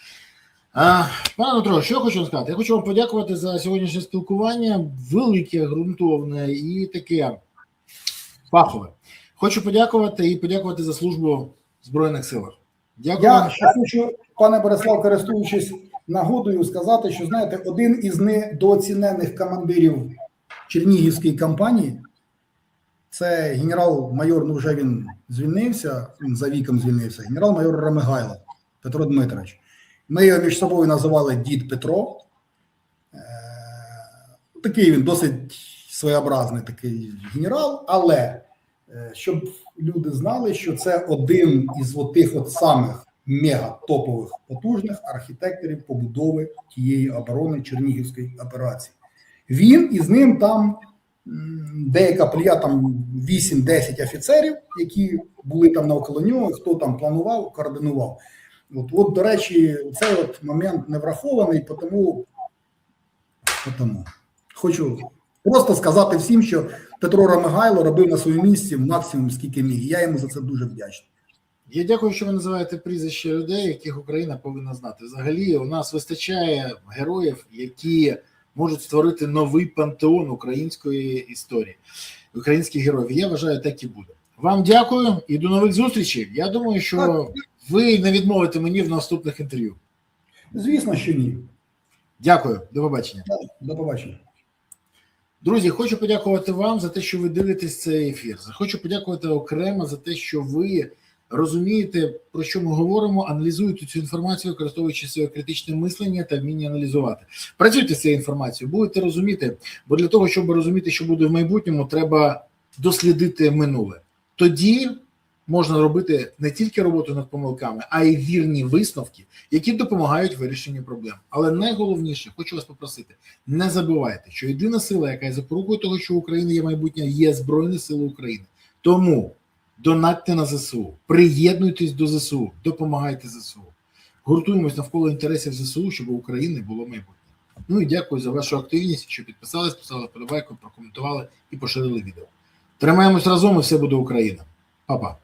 Пане Дмитро, що я хочу вам сказати? Я хочу вам подякувати за сьогоднішнє спілкування, велике, ґрунтовне і таке фахове. Хочу подякувати і подякувати за службу в Збройних силах. Дякую. Я ще хочу, пане Борислав, користуючись нагодою, сказати, що, знаєте, один із недооцінених командирів Чернігівської кампанії, це генерал-майор, ну вже він звільнився, він за віком звільнився, генерал-майор Ромигайло Петро Дмитрович. Ми його між собою називали Дід Петро. Такий він досить своєобразний такий генерал, але щоб люди знали, що це один із тих от самих мега-топових потужних архітекторів побудови тієї оборони Чернігівської операції. Він і з ним там деяка плеяда, там 8-10 офіцерів, які були там навколо нього, хто там планував, координував. От, до речі, цей от момент не врахований, тому хочу просто сказати всім, що Петро Ромигайло робив на своєму місці максимум, скільки міг. Я йому за це дуже вдячний. Я дякую, що ви називаєте прізвища людей, яких Україна повинна знати. Взагалі, у нас вистачає героїв, які можуть створити новий пантеон української історії, українських героїв. Я вважаю, так і буде. Вам дякую і до нових зустрічей. Я думаю, що ви не відмовите мені в наступних інтерв'ю. Звісно, що ні. Дякую, до побачення. До побачення. Друзі, хочу подякувати вам за те, що ви дивитесь цей ефір. Хочу подякувати окремо за те, що ви розумієте, про що ми говоримо, аналізуєте цю інформацію, використовуючи своє критичне мислення та вміння аналізувати. Працюйте з цією інформацією, будете розуміти, бо для того, щоб розуміти, що буде в майбутньому, треба дослідити минуле. Тоді можна робити не тільки роботу над помилками, а й вірні висновки, які допомагають вирішенню проблем. Але найголовніше, хочу вас попросити, не забувайте, що єдина сила, яка є запорукою того, що в Україні є майбутнє, є Збройні Сили України. Тому донатьте на ЗСУ, приєднуйтесь до ЗСУ, допомагайте ЗСУ. Гуртуємось навколо інтересів ЗСУ, щоб у України було майбутнє. Ну і дякую за вашу активність, що підписались, поставили вподобайку, прокоментували і поширили відео. Тримаємось разом і все буде Україна. Па-па.